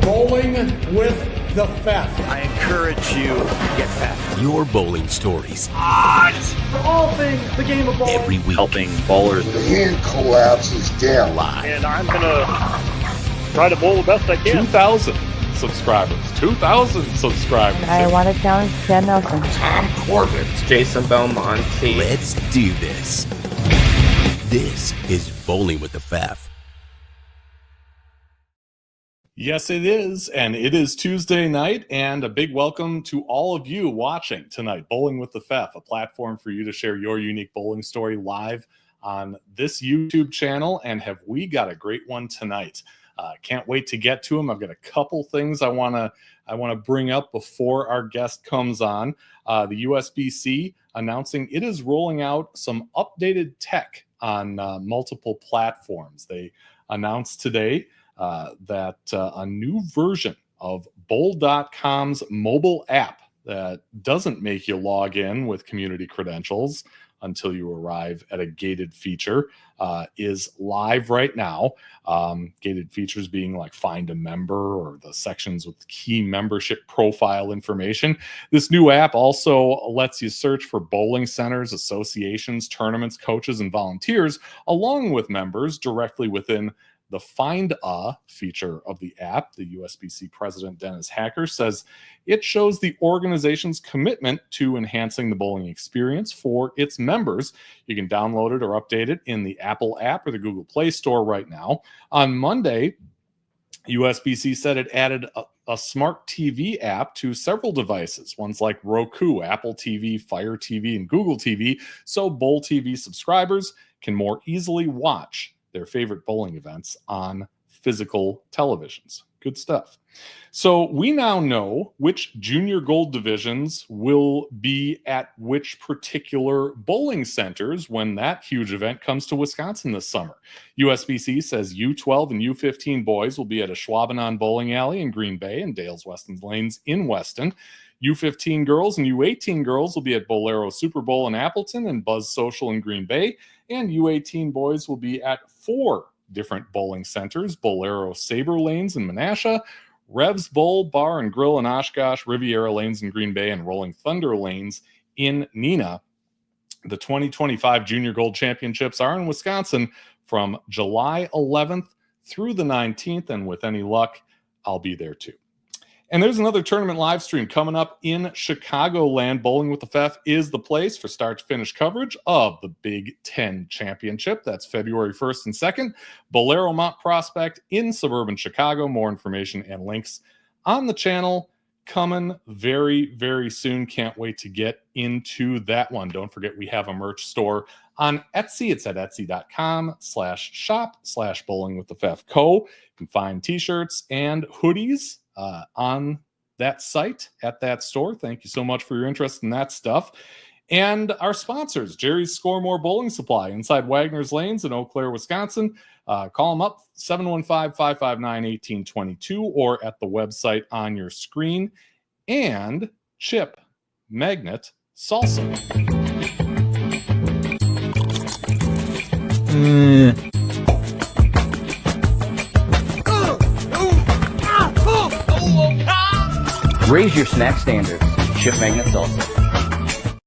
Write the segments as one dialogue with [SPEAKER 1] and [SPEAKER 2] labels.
[SPEAKER 1] Bowling with the Fef.
[SPEAKER 2] I encourage you to get fast.
[SPEAKER 3] Your bowling stories.
[SPEAKER 1] For all things the game of bowling.
[SPEAKER 3] Every week.
[SPEAKER 2] Helping bowlers.
[SPEAKER 4] The hand collapses down.
[SPEAKER 3] Live.
[SPEAKER 5] And I'm going to try to bowl the best I can.
[SPEAKER 6] 2,000 subscribers. 2,000 subscribers.
[SPEAKER 7] I want to challenge Chad Nelson.
[SPEAKER 4] Tom Corbett.
[SPEAKER 8] Jason Belmonte.
[SPEAKER 3] Let's do this. This is Bowling with the Fef.
[SPEAKER 6] Yes, it is, and it is Tuesday night, and a big welcome to all of you watching tonight. Bowling with the Fef, a platform for you to share your unique bowling story live on this YouTube channel, and have we got a great one tonight. Can't wait to get to them. I've got a couple things I want to bring up before our guest comes on. The USBC announcing it is rolling out some updated tech on multiple platforms. They announced today that a new version of Bowl.com's mobile app that doesn't make you log in with community credentials until you arrive at a gated feature is live right now. Gated features being like find a member or the sections with key membership profile information. This new app also lets you search for bowling centers, associations, tournaments, coaches, and volunteers, along with members directly within the Find A feature of the app. The USBC president, Dennis Hacker, says it shows the organization's commitment to enhancing the bowling experience for its members. You can download it or update it in the Apple app or the Google Play Store right now. On Monday, USBC said it added a smart TV app to several devices, ones like Roku, Apple TV, Fire TV, and Google TV, so Bowl TV subscribers can more easily watch their favorite bowling events on physical televisions. Good stuff. So we now know which junior gold divisions will be at which particular bowling centers when that huge event comes to Wisconsin this summer. USBC says U12 and U15 boys will be at a Schwabenon bowling alley in Green Bay and Dale's Weston Lanes in Weston. U15 girls and U18 girls will be at Bolero Super Bowl in Appleton and Buzz Social in Green Bay. And U18 boys will be at 4 different bowling centers: Bolero Sabre Lanes in Menasha, Revs Bowl, Bar and Grill in Oshkosh, Riviera Lanes in Green Bay, and Rolling Thunder Lanes in Neenah. The 2025 Junior Gold Championships are in Wisconsin from July 11th through the 19th, and with any luck, I'll be there too. And there's another tournament live stream coming up in Chicagoland. Bowling with the Fef is the place for start-to-finish coverage of the Big Ten Championship. That's February 1st and 2nd. Bolero Mont Prospect in suburban Chicago. More information and links on the channel coming very, very soon. Can't wait to get into that one. Don't forget, we have a merch store on Etsy. It's at etsy.com/shop/bowlingwiththefefco. You can find t-shirts and hoodies on that site at that store. Thank you so much for your interest in that stuff. And our sponsors, Jerry's Scoremore Bowling Supply inside Wagner's Lanes in Eau Claire, Wisconsin. Call them up, 715-559-1822, or at the website on your screen. And Chip Magnet Salsa.
[SPEAKER 8] Raise your snack standards. Chip Magnet Salsa.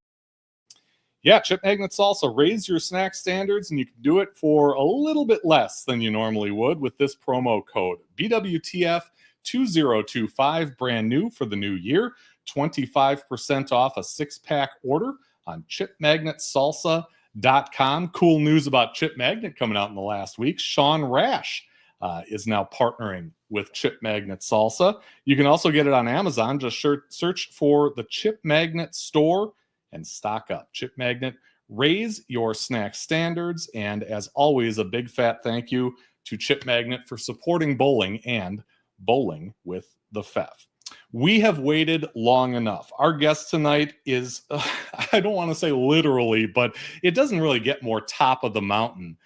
[SPEAKER 6] Yeah, Chip Magnet Salsa. Raise your snack standards, and you can do it for a little bit less than you normally would with this promo code. BWTF2025, brand new for the new year. 25% off a 6-pack order on chipmagnetsalsa.com. Cool news about Chip Magnet coming out in the last week. Sean Rash is now partnering with Chip Magnet Salsa. You can also get it on Amazon. Just search for the Chip Magnet store and stock up. Chip Magnet, raise your snack standards. And as always, a big fat thank you to Chip Magnet for supporting bowling and Bowling with the Fef. We have waited long enough. Our guest tonight is, I don't want to say literally, but it doesn't really get more top of the mountain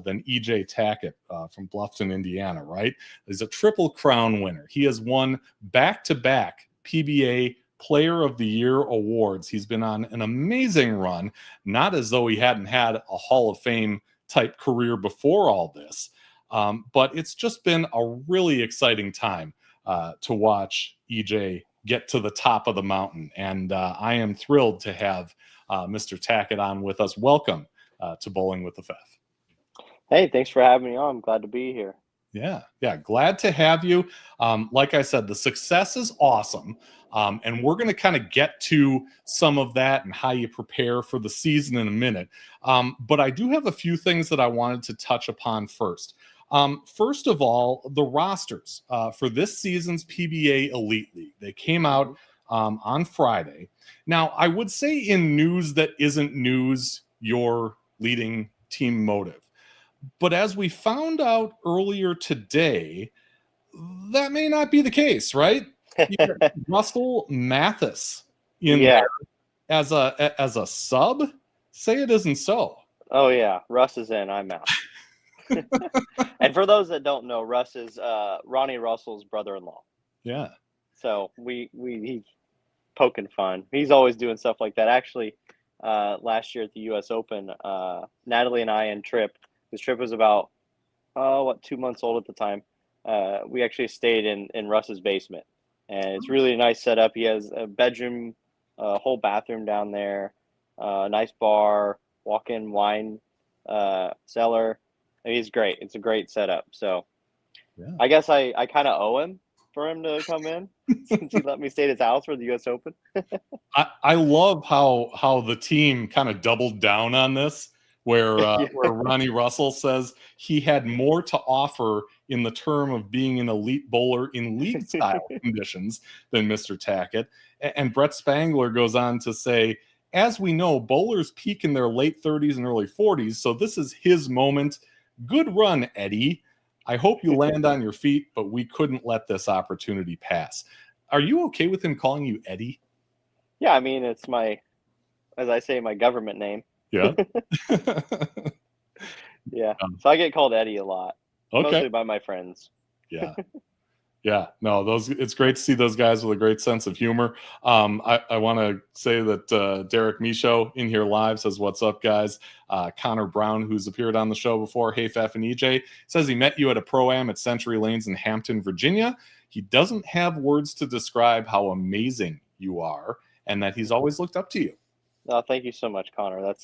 [SPEAKER 6] than EJ Tackett from Bluffton, Indiana, right? He's a Triple Crown winner. He has won back-to-back PBA Player of the Year awards. He's been on an amazing run, not as though he hadn't had a Hall of Fame type career before all this, but it's just been a really exciting time to watch EJ get to the top of the mountain. And I am thrilled to have Mr. Tackett on with us. Welcome to Bowling with the Fef.
[SPEAKER 9] Hey, thanks for having me on. I'm glad to be here.
[SPEAKER 6] Yeah, glad to have you. Like I said, the success is awesome. And we're going to kind of get to some of that and how you prepare for the season in a minute. But I do have a few things that I wanted to touch upon first. First of all, the rosters for this season's PBA Elite League. They came out on Friday. Now, I would say in news that isn't news, your leading team MOTIV. But as we found out earlier today, that may not be the case, right? Russell Mathis in there as a sub. Say it isn't so.
[SPEAKER 9] Oh yeah, Russ is in. I'm out. And for those that don't know, Russ is Ronnie Russell's brother-in-law.
[SPEAKER 6] Yeah.
[SPEAKER 9] So he's poking fun. He's always doing stuff like that. Actually, last year at the U.S. Open, Natalie and I and Tripp. Because Tripp was about 2 months old at the time. We actually stayed in Russ's basement, and it's really a nice setup. He has a bedroom, a whole bathroom down there, a nice bar, walk-in wine cellar. I mean, he's great. It's a great setup. So I guess I kind of owe him for him to come in since he let me stay at his house for the U.S. Open.
[SPEAKER 6] I love how the team kind of doubled down on this. Where Ronnie Russell says he had more to offer in the term of being an elite bowler in league-style conditions than Mr. Tackett. And Brett Spangler goes on to say, as we know, bowlers peak in their late 30s and early 40s, so this is his moment. Good run, Eddie. I hope you land on your feet, but we couldn't let this opportunity pass. Are you okay with him calling you Eddie?
[SPEAKER 9] Yeah, I mean, it's as I say, my government name.
[SPEAKER 6] Yeah.
[SPEAKER 9] Yeah. So I get called Eddie a lot.
[SPEAKER 6] Okay.
[SPEAKER 9] Mostly by my friends.
[SPEAKER 6] Yeah. Yeah. No, it's great to see those guys with a great sense of humor. I want to say that Derek Michaud in here live says, what's up, guys? Connor Brown, who's appeared on the show before, hey, Fef and EJ, says he met you at a pro-am at Century Lanes in Hampton, Virginia. He doesn't have words to describe how amazing you are and that he's always looked up to you.
[SPEAKER 9] Oh, thank you so much, Connor.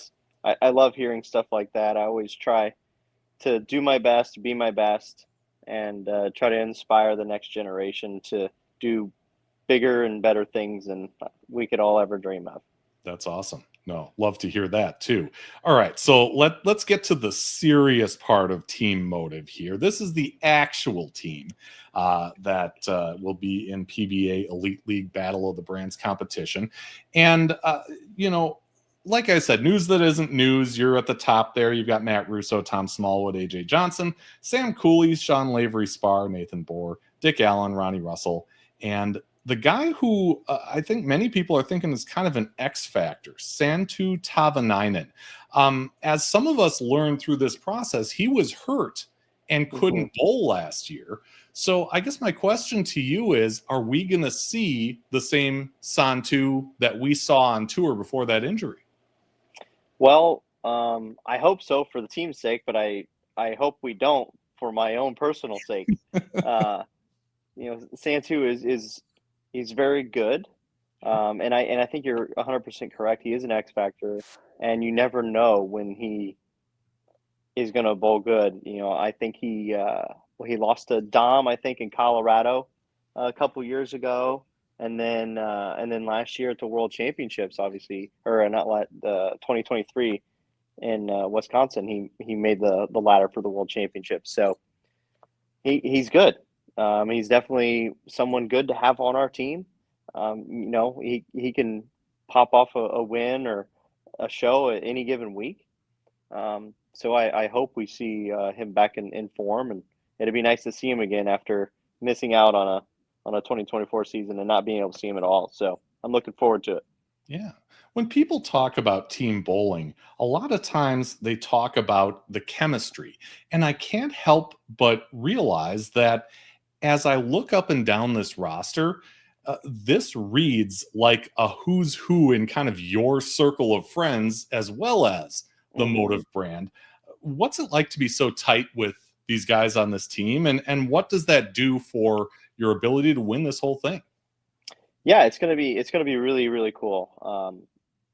[SPEAKER 9] I love hearing stuff like that. I always try to do my best, be my best, and try to inspire the next generation to do bigger and better things than we could all ever dream of.
[SPEAKER 6] That's awesome. No, love to hear that too. All right, so let's get to the serious part of Team MOTIV here. This is the actual team that will be in PBA Elite League Battle of the Brands competition. And, like I said, news that isn't news. You're at the top there. You've got Matt Russo, Tom Smallwood, EJ Johnson, Sam Cooley, Sean Lavery-Spahr, Nathan Bohr, Dick Allen, Ronnie Russell, and the guy who I think many people are thinking is kind of an X factor, Santtu Tahvanainen. As some of us learned through this process, he was hurt and couldn't bowl last year. So I guess my question to you is, are we going to see the same Santtu that we saw on tour before that injury?
[SPEAKER 9] Well, I hope so for the team's sake, but I hope we don't for my own personal sake. Santtu he's very good, and I think you're 100% correct. He is an X factor, and you never know when he is going to bowl good. I think he lost to Dom, I think, in Colorado a couple years ago. And then last year at the World Championships, obviously, or not 2023 in Wisconsin, he made the ladder for the World Championships. So he's good. He's definitely someone good to have on our team. He can pop off a win or a show at any given week. So I hope we see him back in form, and it'd be nice to see him again after missing out on a 2024 season and not being able to see him at all. So I'm looking forward to it.
[SPEAKER 6] Yeah. When people talk about team bowling, a lot of times they talk about the chemistry. And I can't help but realize that as I look up and down this roster, this reads like a who's who in kind of your circle of friends, as well as the MOTIV brand. What's it like to be so tight with these guys on this team, and what does that do for your ability to win this whole thing?
[SPEAKER 9] Yeah, it's gonna be really, really cool.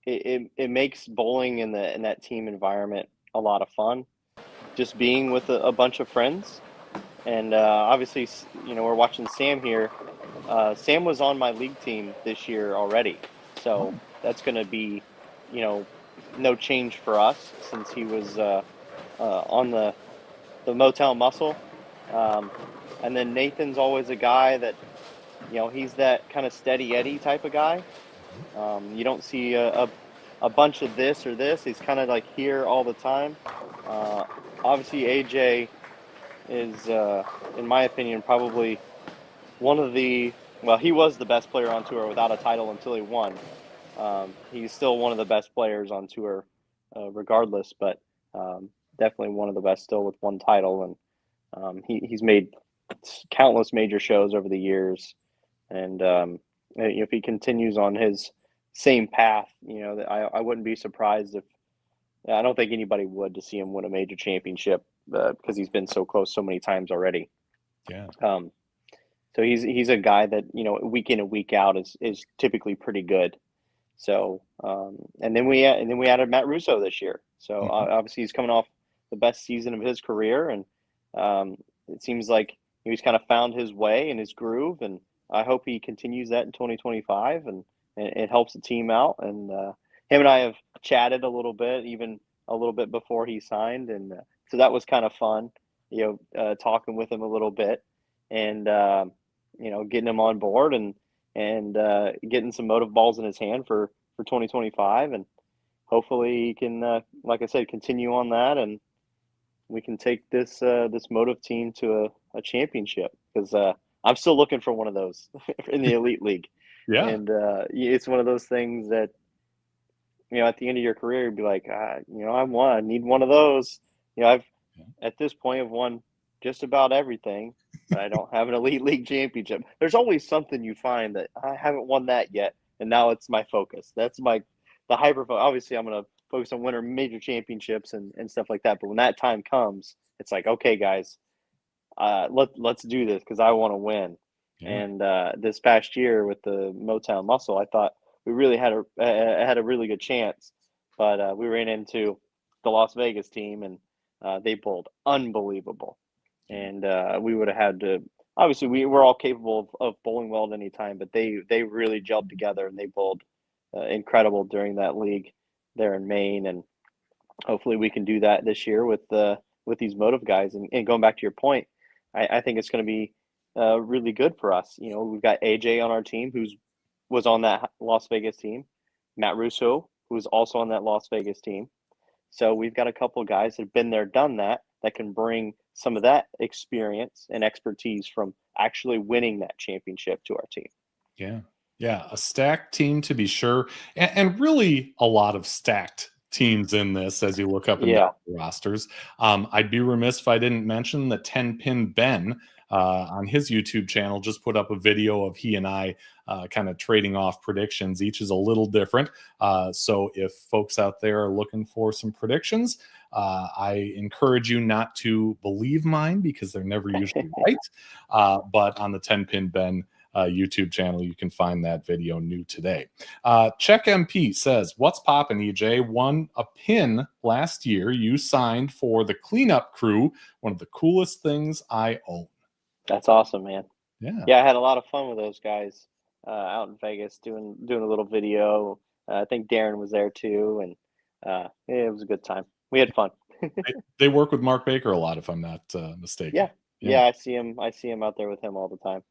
[SPEAKER 9] It makes bowling in that team environment a lot of fun. Just being with a bunch of friends, and obviously, we're watching Sam here. Sam was on my league team this year already, so that's going to be, no change for us since he was on the Motown Muscle. And then Nathan's always a guy that, he's that kind of steady Eddie type of guy. You don't see a bunch of this or this. He's kind of like here all the time. Obviously, AJ is, in my opinion, probably one of the he was the best player on tour without a title until he won. He's still one of the best players on tour, regardless, but definitely one of the best still with one title. And he's made countless major shows over the years. And if he continues on his same path, I wouldn't be surprised if I don't think anybody would to see him win a major championship because he's been so close so many times already.
[SPEAKER 6] Yeah.
[SPEAKER 9] So he's a guy that week in and week out is typically pretty good. So and then we added Matt Russo this year. So obviously he's coming off the best season of his career, and it seems like he's kind of found his way and his groove. And I hope he continues that in 2025, and it helps the team out. And him and I have chatted a little bit, even a little bit before he signed, and so that was kind of fun, talking with him a little bit, and getting him on board and getting some MOTIV balls in his hand for 2025, and hopefully he can, like I said, continue on that, and we can take this MOTIV team to a championship, because I'm still looking for one of those in the Elite League.
[SPEAKER 6] Yeah.
[SPEAKER 9] And it's one of those things that, at the end of your career, you'd be like, I need one of those. I've at this point have won just about everything, but I don't have an Elite League championship. There's always something you find that I haven't won that yet, and now it's my focus. That's the hyper focus. Obviously, I'm going to focus on winning major championships and stuff like that. But when that time comes, it's like, okay, guys, let's do this because I want to win. Yeah. And this past year with the Motown Muscle, I thought we really had a really good chance, but we ran into the Las Vegas team, and they bowled unbelievable. And we would have had to. Obviously, we're all capable of bowling well at any time, but they really gelled together, and they bowled incredible during that league there in Maine. And hopefully, we can do that this year with these MOTIV guys. And going back to your point, I think it's going to be really good for us. We've got AJ on our team, who was on that Las Vegas team, Matt Russo, who was also on that Las Vegas team. So we've got a couple of guys that have been there, done that can bring some of that experience and expertise from actually winning that championship to our team.
[SPEAKER 6] Yeah. Yeah. A stacked team, to be sure. And really a lot of stacked teams in this as you look up and down the rosters. I'd be remiss if I didn't mention that 10-Pin Ben on his YouTube channel just put up a video of he and I kind of trading off predictions. Each is a little different. So if folks out there are looking for some predictions, I encourage you not to believe mine because they're never usually right. But on the 10-Pin Ben YouTube channel, you can find that video new today. Check MP says, what's poppin', EJ? Won a pin last year. You signed for the cleanup crew. One of the coolest things I own.
[SPEAKER 9] That's awesome, man.
[SPEAKER 6] Yeah,
[SPEAKER 9] I had a lot of fun with those guys out in Vegas doing a little video. I think Darren was there too, and it was a good time. We had fun.
[SPEAKER 6] they work with Mark Baker a lot, if I'm not mistaken.
[SPEAKER 9] Yeah, I see him out there with him all the time.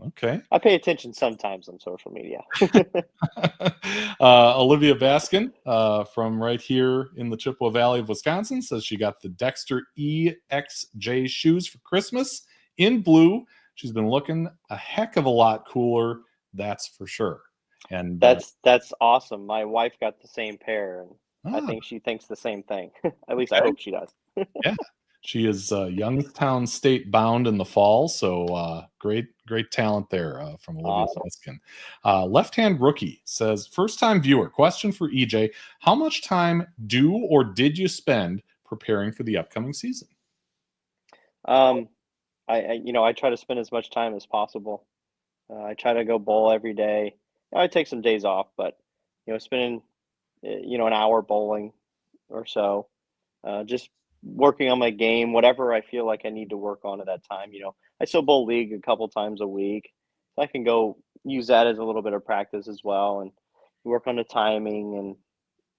[SPEAKER 6] Okay.
[SPEAKER 9] I pay attention sometimes on social media.
[SPEAKER 6] Olivia Baskin from right here in the Chippewa Valley of Wisconsin says she got the Dexter EXJ shoes for Christmas in blue. She's been looking a heck of a lot cooler, that's for sure. And
[SPEAKER 9] that's awesome. My wife got the same pair, and I think she thinks the same thing. At least I hope she does.
[SPEAKER 6] Yeah. She is Youngstown State bound in the fall, so great talent there from Olivia Baskin. Left-hand rookie says, first-time viewer, question for EJ, how much time do or did you spend preparing for the upcoming season?
[SPEAKER 9] I try to spend as much time as possible. I try to go bowl every day. I take some days off, but spending an hour bowling or so, just working on my game, whatever I feel like I need to work on at that time. I still bowl league a couple times a week, so I can go use that as a little bit of practice as well, and work on the timing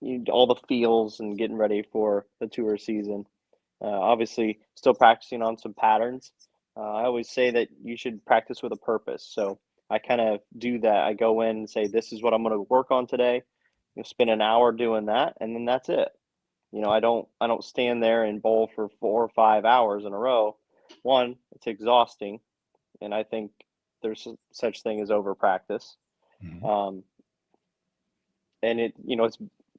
[SPEAKER 9] and all the feels and getting ready for the tour season. Obviously, still practicing on some patterns. I always say that you should practice with a purpose. So I kind of do that. I go in and say, this is what I'm going to work on today. Spend an hour doing that, and then that's it. I don't stand there and bowl for 4 or 5 hours in a row. One, it's exhausting, and I think there's such thing as over practice.
[SPEAKER 6] Mhm.
[SPEAKER 9] And it's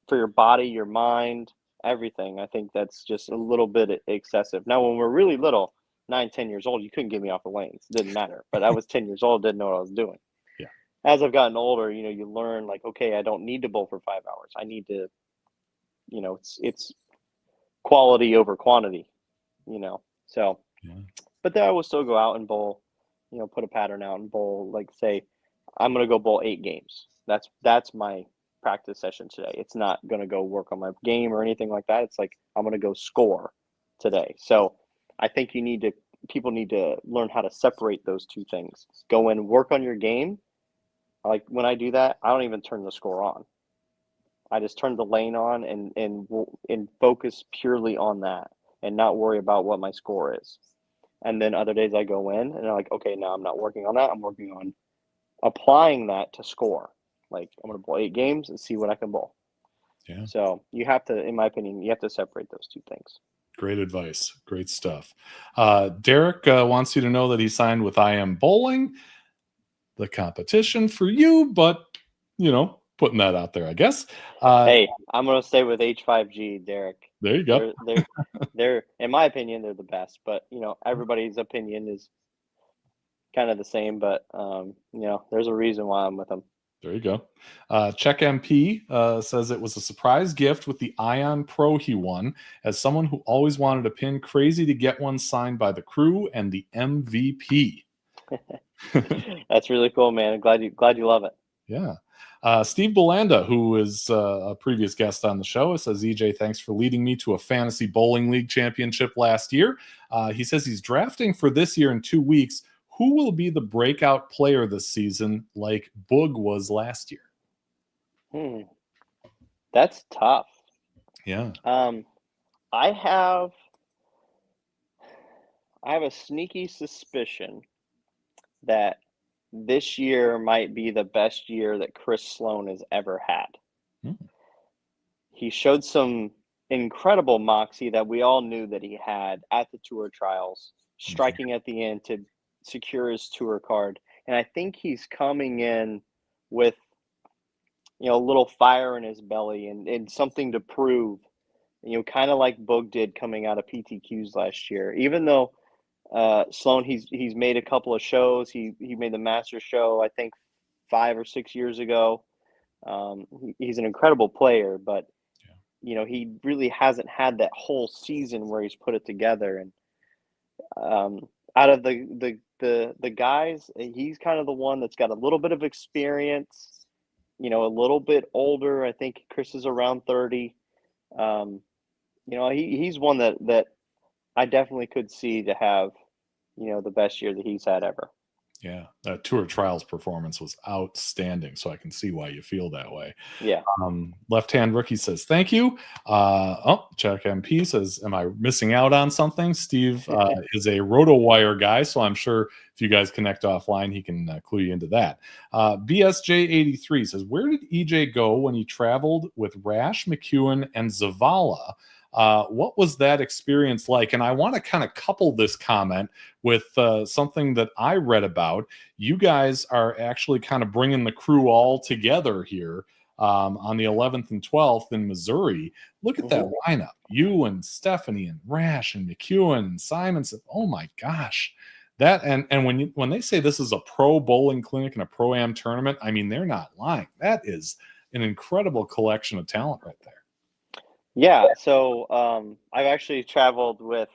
[SPEAKER 9] for your body, your mind, everything. I think that's just a little bit excessive. Now, when we're really little, 9, 10 years old, you couldn't get me off the lanes. It didn't matter. But I was 10 years old, didn't know what I was doing.
[SPEAKER 6] Yeah.
[SPEAKER 9] As I've gotten older, you learn like, okay, I don't need to bowl for 5 hours. I need to, it's quality over quantity, So,
[SPEAKER 6] Yeah.
[SPEAKER 9] but then I will still go out and bowl, put a pattern out and bowl, like say, I'm going to go bowl 8 games. That's my practice session today. It's not going to go work on my game or anything like that. It's like, I'm going to go score today. So I think people need to learn how to separate those two things. Go in, work on your game. Like when I do that, I don't even turn the score on. I just turn the lane on and focus purely on that and not worry about what my score is. And then other days I go in and I'm like, okay, now I'm not working on that. I'm working on applying that to score. Like I'm going to bowl 8 games and see what I can bowl.
[SPEAKER 6] Yeah.
[SPEAKER 9] So you have to, in my opinion, you have to separate those two things.
[SPEAKER 6] Great advice. Great stuff. Derek wants you to know that he signed with I Am Bowling, the competition for you, but, putting that out there, I guess.
[SPEAKER 9] Hey, I'm going to stay with H5G, Derek.
[SPEAKER 6] There you go.
[SPEAKER 9] They're, in my opinion, they're the best, but, everybody's opinion is kind of the same, but, there's a reason why I'm with them.
[SPEAKER 6] There you go. Check MP says it was a surprise gift with the Ion Pro he won. As someone who always wanted a pin, crazy to get one signed by the crew and the MVP.
[SPEAKER 9] That's really cool, man. I'm glad you love it.
[SPEAKER 6] Yeah. Steve Belanda, who is a previous guest on the show, says, EJ, thanks for leading me to a fantasy bowling league championship last year. He says he's drafting for this year in 2 weeks. Who will be the breakout player this season like Boog was last year?
[SPEAKER 9] That's tough.
[SPEAKER 6] Yeah.
[SPEAKER 9] I have a sneaky suspicion that this year might be the best year that Chris Sloan has ever had. He showed some incredible moxie that we all knew that he had at the tour trials, striking at the end to secure his tour card. And I think he's coming in with, a little fire in his belly and something to prove, kind of like Boog did coming out of PTQs last year. Even though Sloan, he's made a couple of shows. He made the Master Show, I think 5 or 6 years ago. He's an incredible player, but he really hasn't had that whole season where he's put it together. And out of the guys, he's kind of the one that's got a little bit of experience, a little bit older. I think Chris is around 30. He's one that I definitely could see to have, the best year that he's had ever.
[SPEAKER 6] Yeah, that tour trials performance was outstanding, so I can see why you feel that way.
[SPEAKER 9] Yeah.
[SPEAKER 6] Left hand rookie says thank you. Chuck MP says, am I missing out on something? Steve is a RotoWire guy, so I'm sure if you guys connect offline, he can clue you into that. BSJ83 says, where did EJ go when he traveled with Rash, McEwen, and Zavala? What was that experience like? And I want to kind of couple this comment with something that I read about. You guys are actually kind of bringing the crew all together here on the 11th and 12th in Missouri. Look at that lineup. You and Stephanie and Rash and McEwen and Simon. Oh my gosh. That and when they say this is a pro bowling clinic and a pro-am tournament, I mean, they're not lying. That is an incredible collection of talent right there.
[SPEAKER 9] Yeah, so I've actually traveled with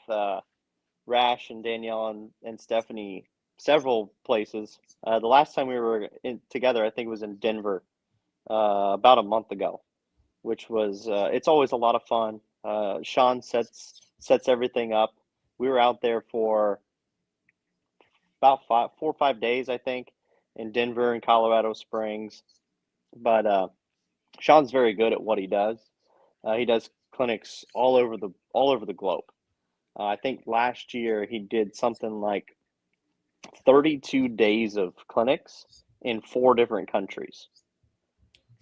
[SPEAKER 9] Rash and Danielle and Stephanie several places. The last time we were together, I think it was in Denver about a month ago, which was it's always a lot of fun. Sean sets everything up. We were out there for about 4 or 5 days, I think, in Denver and Colorado Springs. But Sean's very good at what he does. He does clinics all over the globe. I think last year he did something like 32 days of clinics in 4 different countries.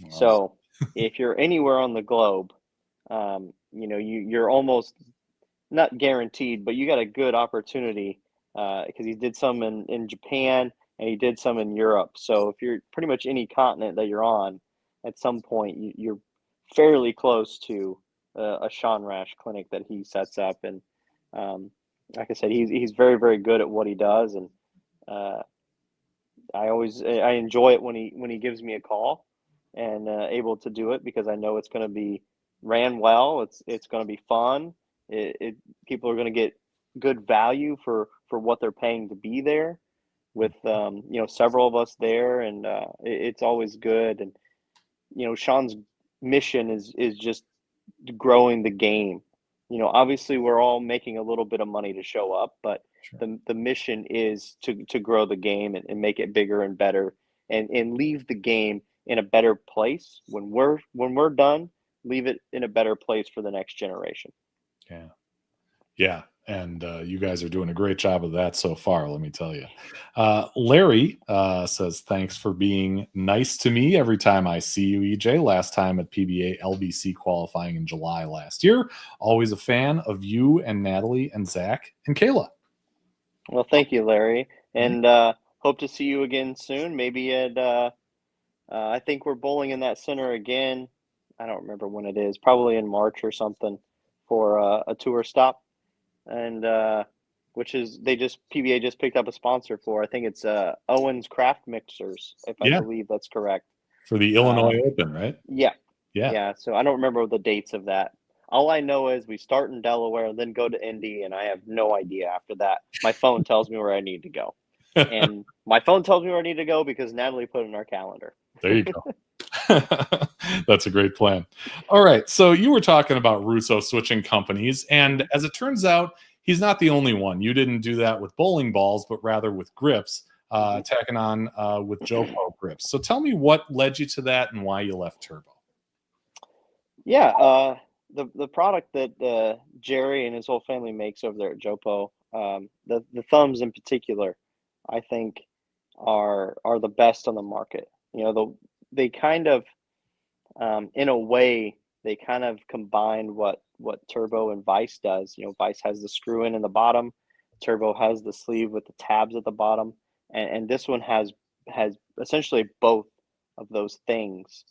[SPEAKER 9] Wow. So if you're anywhere on the globe, you're almost not guaranteed, but you got a good opportunity because he did some in Japan and he did some in Europe. So if you're pretty much any continent that you're on, at some point you're fairly close to a Sean Rash clinic that he sets up. And like I said, he's very, very good at what he does. And I enjoy it when he gives me a call and able to do it, because I know it's going to be ran well. It's going to be fun. People are going to get good value for what they're paying to be there, with several of us there, and it's always good. And Sean's mission is just growing the game. Obviously we're all making a little bit of money to show up, but sure, the mission is to grow the game and make it bigger and better, and leave the game in a better place when we're done. Leave it in a better place for the next generation.
[SPEAKER 6] Yeah. And you guys are doing a great job of that so far, let me tell you. Larry says, thanks for being nice to me every time I see you, EJ. Last time at PBA LBC qualifying in July last year. Always a fan of you and Natalie and Zach and Kayla.
[SPEAKER 9] Well, thank you, Larry. And hope to see you again soon. Maybe at, I think we're bowling in that center again. I don't remember when it is. Probably in March or something for a tour stop. And which is PBA just picked up a sponsor for. I think it's Owen's Craft Mixers, if I believe that's correct.
[SPEAKER 6] For the Illinois Open, right?
[SPEAKER 9] Yeah. So I don't remember the dates of that. All I know is we start in Delaware, then go to Indy, and I have no idea after that. My phone tells me where I need to go. And my phone tells me where I need to go because Natalie put it in our calendar.
[SPEAKER 6] There you go. That's a great plan. All right. So you were talking about Russo switching companies, and as it turns out, he's not the only one. You didn't do that with bowling balls, but rather with grips, tacking on with JoPo grips. So tell me what led you to that and why you left Turbo.
[SPEAKER 9] Yeah. The product that Jerry and his whole family makes over there at JoPo, the thumbs in particular, I think are the best on the market. They kind of, in a way, they kind of combine what Turbo and Vice does. Vice has the screw in the bottom, Turbo has the sleeve with the tabs at the bottom, and this one has essentially both of those things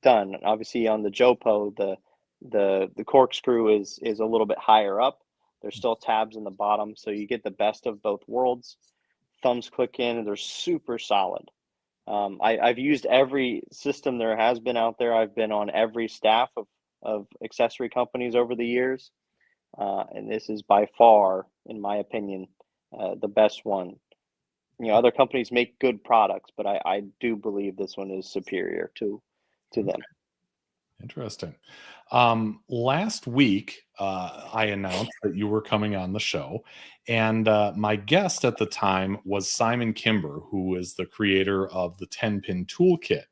[SPEAKER 9] done. Obviously, on the JoPo, the corkscrew is a little bit higher up. There's still tabs in the bottom, so you get the best of both worlds. Thumbs click in, and they're super solid. I've used every system there has been out there. I've been on every staff of accessory companies over the years. And this is by far, in my opinion, the best one. Other companies make good products, but I do believe this one is superior to them.
[SPEAKER 6] Interesting. Last week, I announced that you were coming on the show, and my guest at the time was Simon Kimber, who is the creator of the 10-pin toolkit.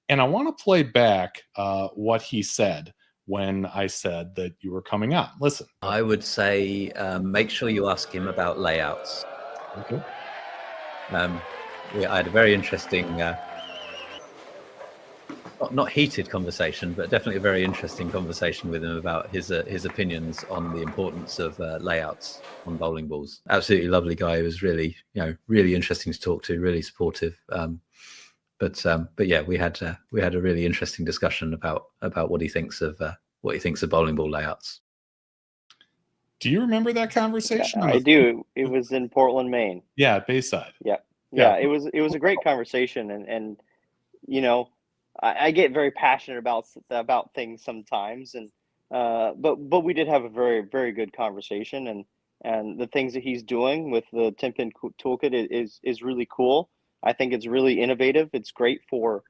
[SPEAKER 6] And I want to play back what he said when I said that you were coming on. Listen.
[SPEAKER 10] I would say make sure you ask him about layouts.
[SPEAKER 6] Okay.
[SPEAKER 10] I had a very interesting not heated conversation, but definitely a very interesting conversation with him about his opinions on the importance of layouts on bowling balls. Absolutely lovely guy. He was really, really interesting to talk to, really supportive. But yeah, we had a really interesting discussion about what he thinks of bowling ball layouts.
[SPEAKER 6] Do you remember that conversation?
[SPEAKER 9] I do. It was in Portland, Maine.
[SPEAKER 6] Yeah, at Bayside.
[SPEAKER 9] Yeah. It was a great conversation, and I get very passionate about things sometimes, and but we did have a very, very good conversation, and and the things that he's doing with the 10-pin toolkit is really cool. I think it's really innovative. It's great for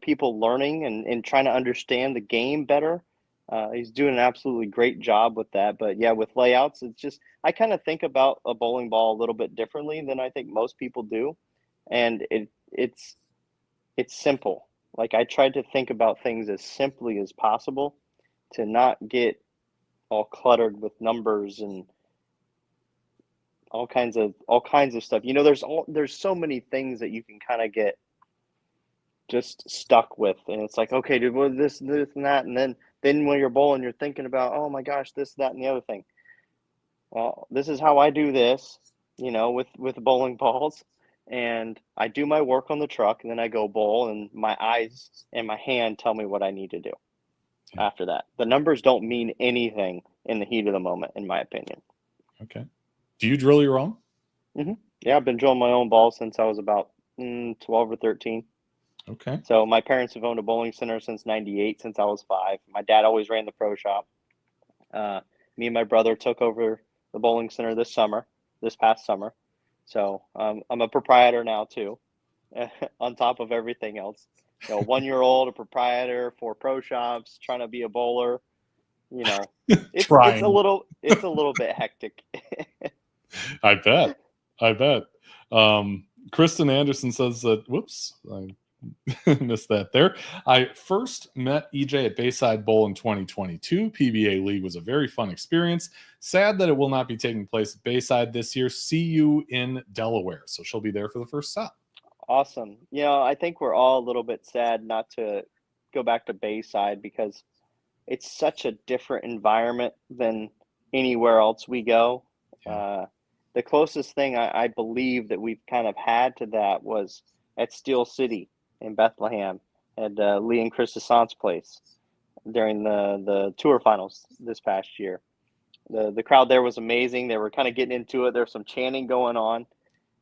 [SPEAKER 9] people learning and trying to understand the game better. He's doing an absolutely great job with that. But yeah, with layouts, it's just, I kind of think about a bowling ball a little bit differently than I think most people do. And it's simple. Like, I tried to think about things as simply as possible to not get all cluttered with numbers and all kinds of stuff. There's so many things that you can kind of get just stuck with, and it's like, okay, dude, well, this and that, and then when you're bowling, you're thinking about, oh my gosh, this, that, and the other thing. Well, this is how I do this, with bowling balls, and I do my work on the truck, and then I go bowl, and my eyes and my hand tell me what I need to do. After that, the numbers don't mean anything in the heat of the moment, in my opinion.
[SPEAKER 6] Okay. Do you drill your own?
[SPEAKER 9] Mm-hmm. Yeah, I've been drilling my own balls since I was about 12 or 13.
[SPEAKER 6] Okay.
[SPEAKER 9] So my parents have owned a bowling center since '98, since I was 5. My dad always ran the pro shop. Me and my brother took over the bowling center this past summer. So I'm a proprietor now too, on top of everything else. 1-year-old, a proprietor, 4 pro shops, trying to be a bowler. It's a little bit hectic.
[SPEAKER 6] I bet. Kristen Anderson says that, whoops, I missed that there. I first met EJ at Bayside Bowl in 2022. PBA League was a very fun experience. Sad that it will not be taking place at Bayside this year. See you in Delaware. So she'll be there for the first stop.
[SPEAKER 9] Awesome. I think we're all a little bit sad not to go back to Bayside because it's such a different environment than anywhere else we go. The closest thing I believe that we've kind of had to that was at Steel City in Bethlehem at Lee and Chris Desant's place during the tour finals this past year. The crowd there was amazing. They were kind of getting into it. There's some chanting going on,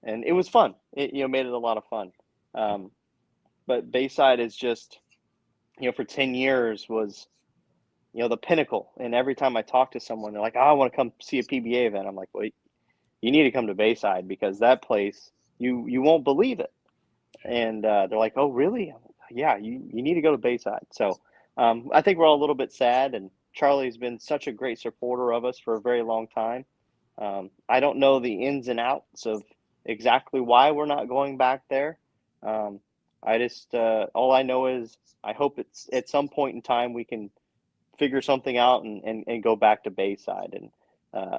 [SPEAKER 9] and it was fun. It made it a lot of fun. But Bayside is just, for 10 years was, the pinnacle. And every time I talk to someone, they're like, oh, I want to come see a PBA event. I'm like, well, you need to come to Bayside because that place, you won't believe it. And they're like, oh, really? Yeah, you need to go to Bayside. So I think we're all a little bit sad, and Charlie's been such a great supporter of us for a very long time. I don't know the ins and outs of exactly why we're not going back there. I just all I know is I hope it's at some point in time we can figure something out and go back to Bayside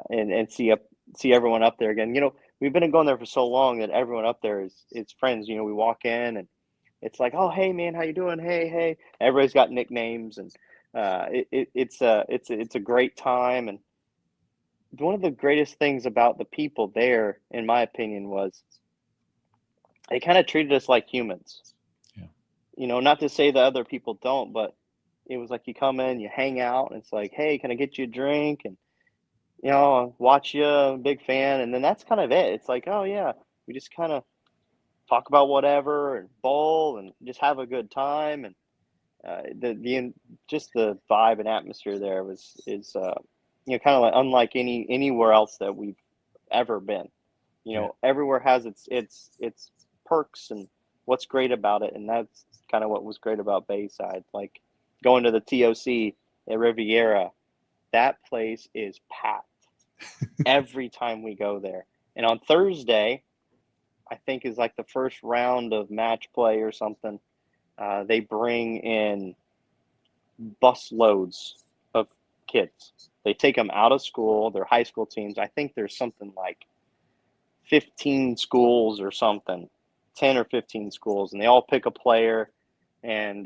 [SPEAKER 9] and see everyone up there again. We've been going there for so long that everyone up there is friends. We walk in and it's like, oh, hey man, how you doing? Hey. Everybody's got nicknames, and it's a great time. And one of the greatest things about the people there, in my opinion, was they kind of treated us like humans. Yeah. Not to say that other people don't, but it was like you come in, you hang out, and it's like, hey, can I get you a drink? And watch you, I'm a big fan. And then that's kind of it. It's like, oh yeah, we just kind of talk about whatever and bowl and just have a good time. And just the vibe and atmosphere there is kind of like unlike anywhere else that we've ever been. Everywhere has its perks and what's great about it, and that's kind of what was great about Bayside. Like going to the TOC at Riviera, that place is packed every time we go there. And on Thursday, I think is like the first round of match play or something. They bring in bus loads of kids. They take them out of school. They're high school teams. I think there's something like 15 schools or something, 10 or 15 schools, and they all pick a player, and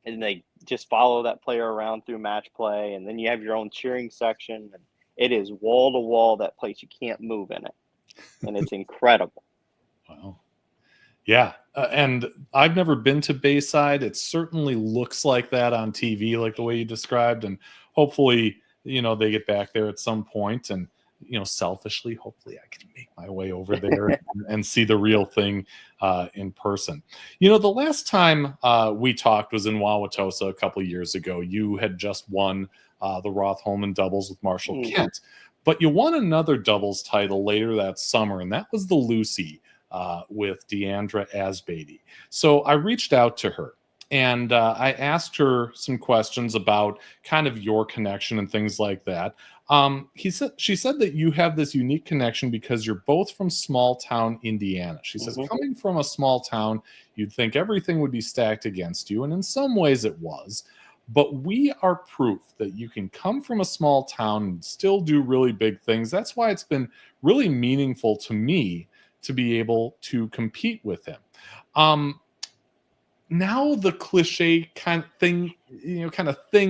[SPEAKER 9] they just follow that player around through match play. And then you have your own cheering section, and it is wall to wall, that place. You can't move in it, and it's incredible.
[SPEAKER 6] Wow. Yeah. And I've never been to Bayside. It certainly looks like that on TV, like the way you described. And hopefully, they get back there at some point. And, selfishly, hopefully I can make my way over there and see the real thing in person. The last time we talked was in Wauwatosa a couple of years ago. You had just won the Roth-Holman doubles with Marshall Kent. But you won another doubles title later that summer, and that was the Lucy with Deandra Asbeatty. So I reached out to her, and I asked her some questions about kind of your connection and things like that. She said that you have this unique connection because you're both from small town Indiana. She says, coming from a small town, you'd think everything would be stacked against you, and in some ways it was. But we are proof that you can come from a small town and still do really big things. That's why it's been really meaningful to me to be able to compete with him. Now the cliche kind of thing,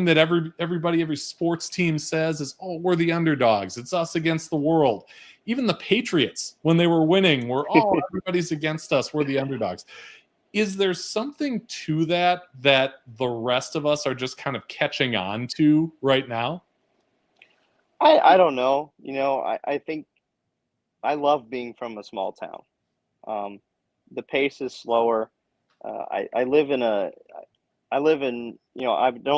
[SPEAKER 6] that every sports team says is, oh, we're the underdogs. It's us against the world. Even the Patriots, when they were winning, were, oh, everybody's against us. We're the underdogs. Is there something to that the rest of us are just kind of catching on to right now?
[SPEAKER 9] I don't know. I think I love being from a small town. The pace is slower. I don't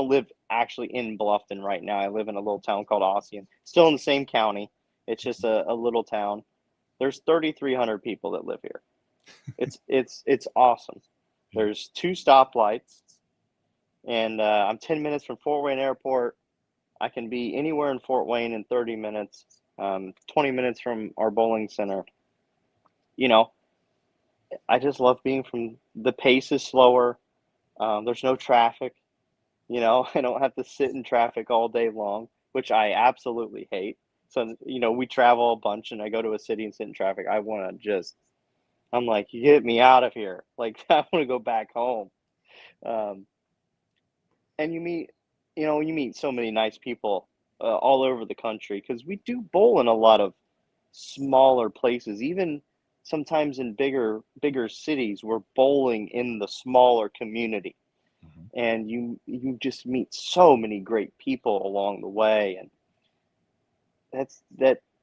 [SPEAKER 9] live actually in Bluffton right now. I live in a little town called Ossian, still in the same county. It's just a little town. There's 3,300 people that live here. It's awesome. There's 2 stoplights, and I'm 10 minutes from Fort Wayne Airport. I can be anywhere in Fort Wayne in 30 minutes, 20 minutes from our bowling center. I just love being from. The pace is slower. There's no traffic. I don't have to sit in traffic all day long, which I absolutely hate. So, we travel a bunch, and I go to a city and sit in traffic. I'm like, you get me out of here. Like, I want to go back home. And you meet so many nice people all over the country, because we do bowl in a lot of smaller places. Even sometimes in bigger cities, we're bowling in the smaller community. And you just meet so many great people along the way. And that's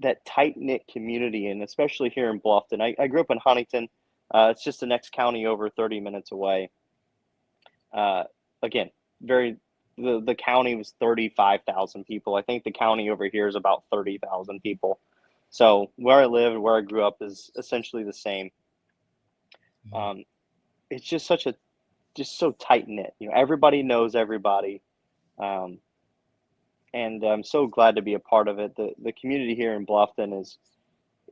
[SPEAKER 9] that tight-knit community, and especially here in Bluffton. I grew up in Huntington. It's just the next county over, 30 minutes away. Again, the county was 35,000 people. I think the county over here is about 30,000 people. So where I live and where I grew up is essentially the same. It's just so tight-knit. Everybody knows everybody. And I'm so glad to be a part of it. The community here in Bluffton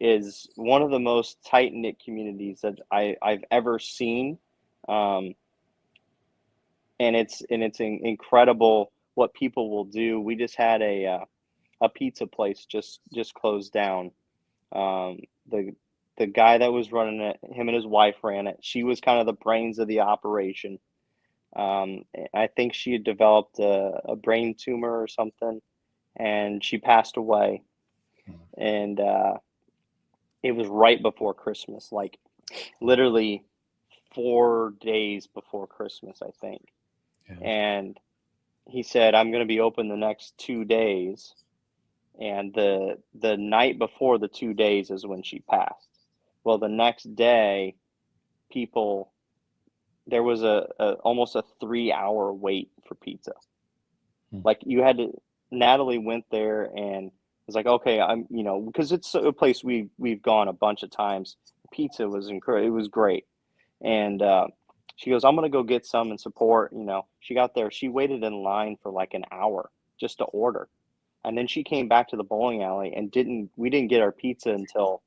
[SPEAKER 9] is one of the most tight-knit communities that I've ever seen. And it's incredible what people will do. We just had a pizza place just closed down. The guy that was running it, him and his wife ran it. She was kind of the brains of the operation. I think she had developed a brain tumor or something, and she passed away. And it was right before Christmas, like literally 4 days before Christmas, I think. Yeah. And he said, I'm going to be open the next 2 days. And the night before the 2 days is when she passed. Well, the next day, there was almost a 3-hour wait for pizza. Like, Natalie went there and was like, okay, because it's a place we've gone a bunch of times. Pizza was incredible. It was great. And she goes, I'm going to go get some and support. She got there. She waited in line for like an hour just to order. And then she came back to the bowling alley and we didn't get our pizza until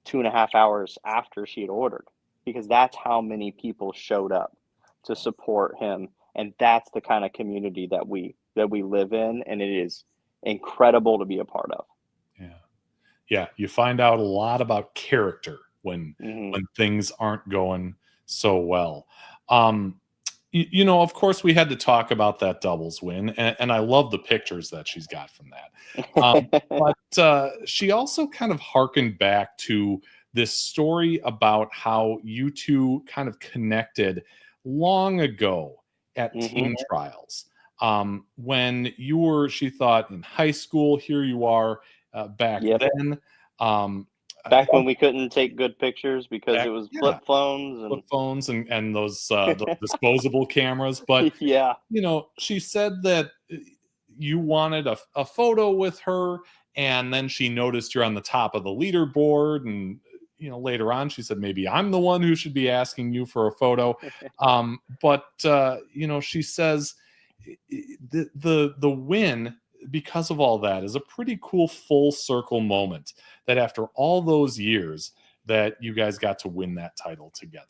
[SPEAKER 9] 2.5 hours after she had ordered, because that's how many people showed up to support him. And that's the kind of community that we live in. And it is incredible to be a part of.
[SPEAKER 6] Yeah. You find out a lot about character when things aren't going so well. Of course, we had to talk about that doubles win, and I love the pictures that she's got from that. But she also kind of harkened back to this story about how you two kind of connected long ago at team trials. When you were, she thought, in high school. Here you are back then.
[SPEAKER 9] Back when we couldn't take good pictures because it was flip phones
[SPEAKER 6] and those disposable cameras. But she said that you wanted a photo with her, and then she noticed you're on the top of the leaderboard, and later on she said maybe I'm the one who should be asking you for a photo. But she says the win, because of all that, is a pretty cool full circle moment, that after all those years that you guys got to win that title together.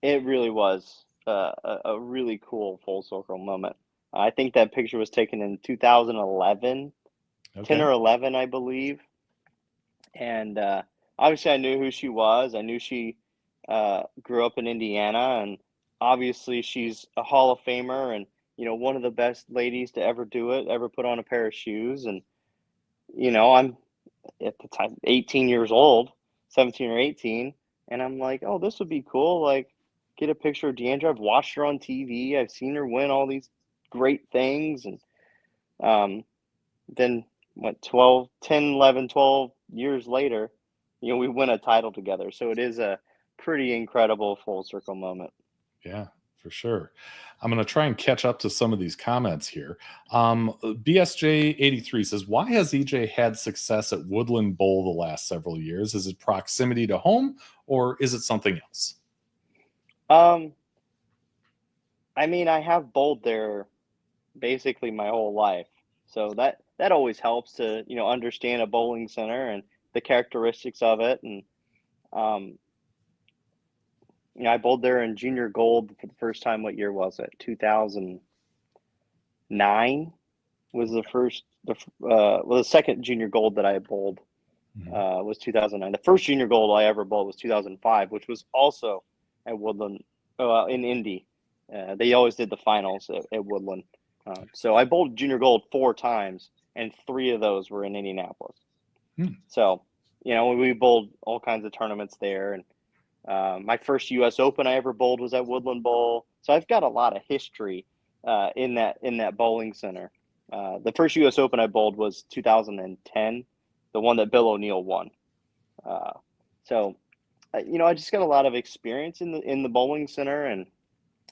[SPEAKER 9] It really was a really cool full circle moment. I think that picture was taken in 2011, 10 or 11, I believe. And obviously I knew who she was. I knew she grew up in Indiana, and obviously she's a Hall of Famer and, one of the best ladies to ever do it, ever put on a pair of shoes. And, I'm at the time 18 years old, 17 or 18. And I'm like, oh, this would be cool. Like, get a picture of Deandra. I've watched her on TV. I've seen her win all these great things. And then 10, 11, 12 years later, we win a title together. So it is a pretty incredible full circle moment.
[SPEAKER 6] Yeah, for sure. I'm going to try and catch up to some of these comments here. BSJ83 says, why has EJ had success at Woodland Bowl the last several years? Is it proximity to home, or is it something else?
[SPEAKER 9] I mean, I have bowled there basically my whole life. So that always helps to, understand a bowling center and the characteristics of it. And, I bowled there in junior gold for the first time. What year was it? 2009 was the second junior gold that I bowled was 2009. The first junior gold I ever bowled was 2005, which was also at Woodland in Indy. They always did the finals at Woodland. So I bowled junior gold 4 times, and 3 of those were in Indianapolis. So, we bowled all kinds of tournaments there. And my first U.S. Open I ever bowled was at Woodland Bowl. So I've got a lot of history in that bowling center. The first U.S. Open I bowled was 2010, the one that Bill O'Neill won. So, I just got a lot of experience in the bowling center, and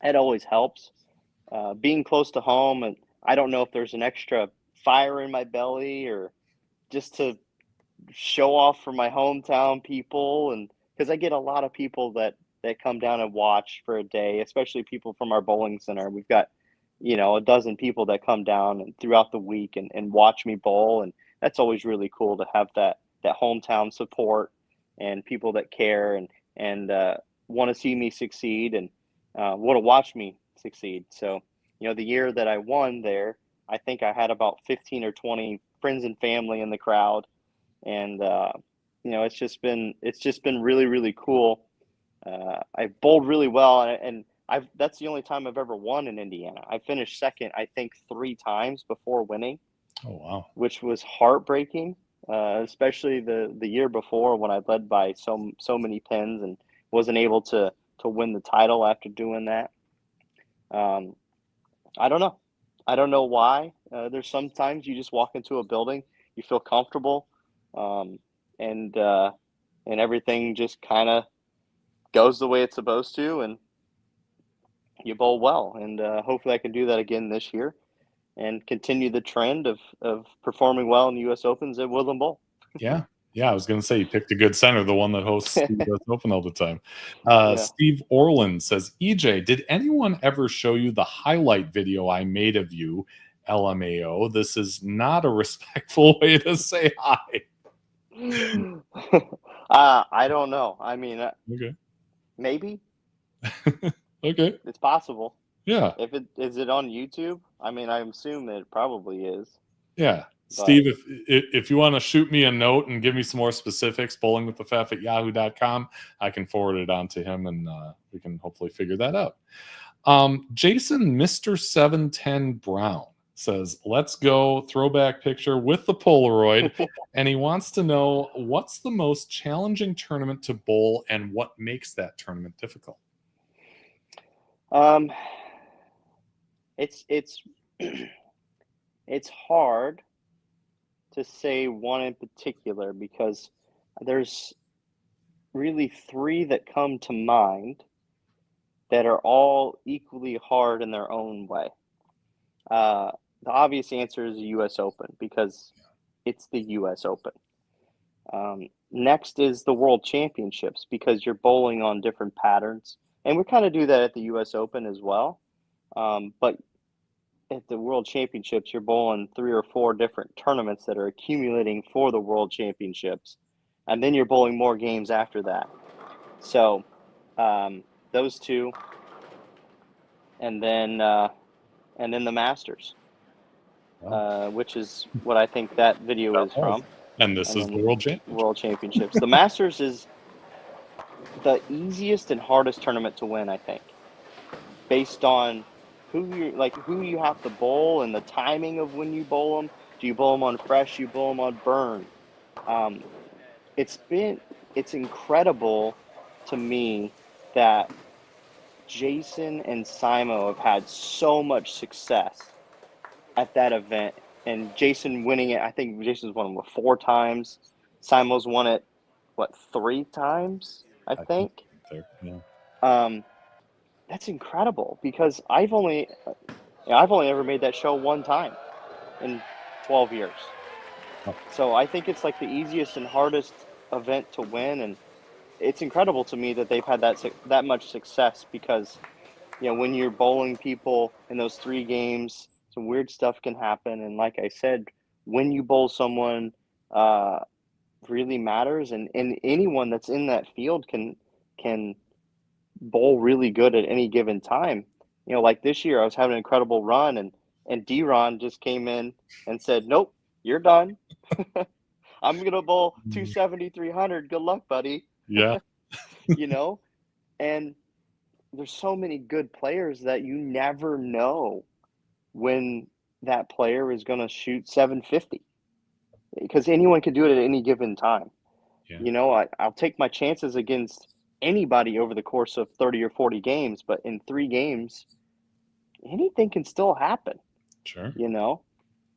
[SPEAKER 9] it always helps. Being close to home, and I don't know if there's an extra fire in my belly or just to show off for my hometown people, and because I get a lot of people that come down and watch for a day, especially people from our bowling center. We've got, a dozen people that come down and throughout the week and watch me bowl, and that's always really cool to have that hometown support and people that care and want to see me succeed and want to watch me succeed. So, the year that I won there, I think I had about 15 or 20 friends and family in the crowd. And, it's just been really, really cool. I bowled really well, and that's the only time I've ever won in Indiana. I finished second, I think, 3 times before winning.
[SPEAKER 6] Oh, wow.
[SPEAKER 9] Which was heartbreaking, especially the year before when I led by so many pins and wasn't able to win the title after doing that. I don't know. I don't know why. There's sometimes you just walk into a building, you feel comfortable, and everything just kind of goes the way it's supposed to, and you bowl well. And hopefully I can do that again this year and continue the trend of performing well in the U.S. Opens at Woodland Bowl.
[SPEAKER 6] Yeah. Yeah, I was going to say you picked a good center, the one that hosts the US Open all the time. Steve Orland says, EJ, did anyone ever show you the highlight video I made of you, LMAO? This is not a respectful way to say hi.
[SPEAKER 9] I don't know. I mean,
[SPEAKER 6] okay,
[SPEAKER 9] maybe.
[SPEAKER 6] Okay,
[SPEAKER 9] it's possible.
[SPEAKER 6] Yeah.
[SPEAKER 9] Is it on YouTube? I mean, I assume it probably is.
[SPEAKER 6] Yeah. Steve, if you want to shoot me a note and give me some more specifics, bowlingwiththefef@yahoo.com, I can forward it on to him, and we can hopefully figure that out. Jason, Mr. 710 Brown says, let's go throwback picture with the Polaroid. And he wants to know, what's the most challenging tournament to bowl and what makes that tournament difficult?
[SPEAKER 9] It's hard to say one in particular because there's really 3 that come to mind that are all equally hard in their own way. the obvious answer is the U.S. Open because it's the U.S. Open. Next is the World Championships because you're bowling on different patterns. And we kind of do that at the U.S. Open as well. But at the World Championships, you're bowling 3 or 4 different tournaments that are accumulating for the World Championships. And then you're bowling more games after that. So those two, and then the Masters, which is what I think that video is from.
[SPEAKER 6] And this is the
[SPEAKER 9] World Championships. The Masters is the easiest and hardest tournament to win, I think, based on who you have to bowl and the timing of when you bowl them. Do you bowl them on fresh? You bowl them on burn. It's incredible to me that Jason and Simo have had so much success at that event, and Jason winning it. I think Jason's won it 4 times. Simo's won it 3 times, I think.
[SPEAKER 6] Yeah.
[SPEAKER 9] That's incredible because I've only ever made that show 1 time in 12 years. So I think it's like the easiest and hardest event to win, and it's incredible to me that they've had that much success because, when you're bowling people in those 3 games, some weird stuff can happen. And like I said, when you bowl someone really matters, and anyone that's in that field can bowl really good at any given time. Like this year, I was having an incredible run, and D-Ron just came in and said, "Nope, you're done. I'm going to bowl 270, 300. Good luck, buddy."
[SPEAKER 6] Yeah.
[SPEAKER 9] And there's so many good players that you never know when that player is going to shoot 750 because anyone can do it at any given time.
[SPEAKER 6] Yeah.
[SPEAKER 9] I'll take my chances against anybody over the course of 30 or 40 games, but in 3 games, anything can still happen.
[SPEAKER 6] Sure.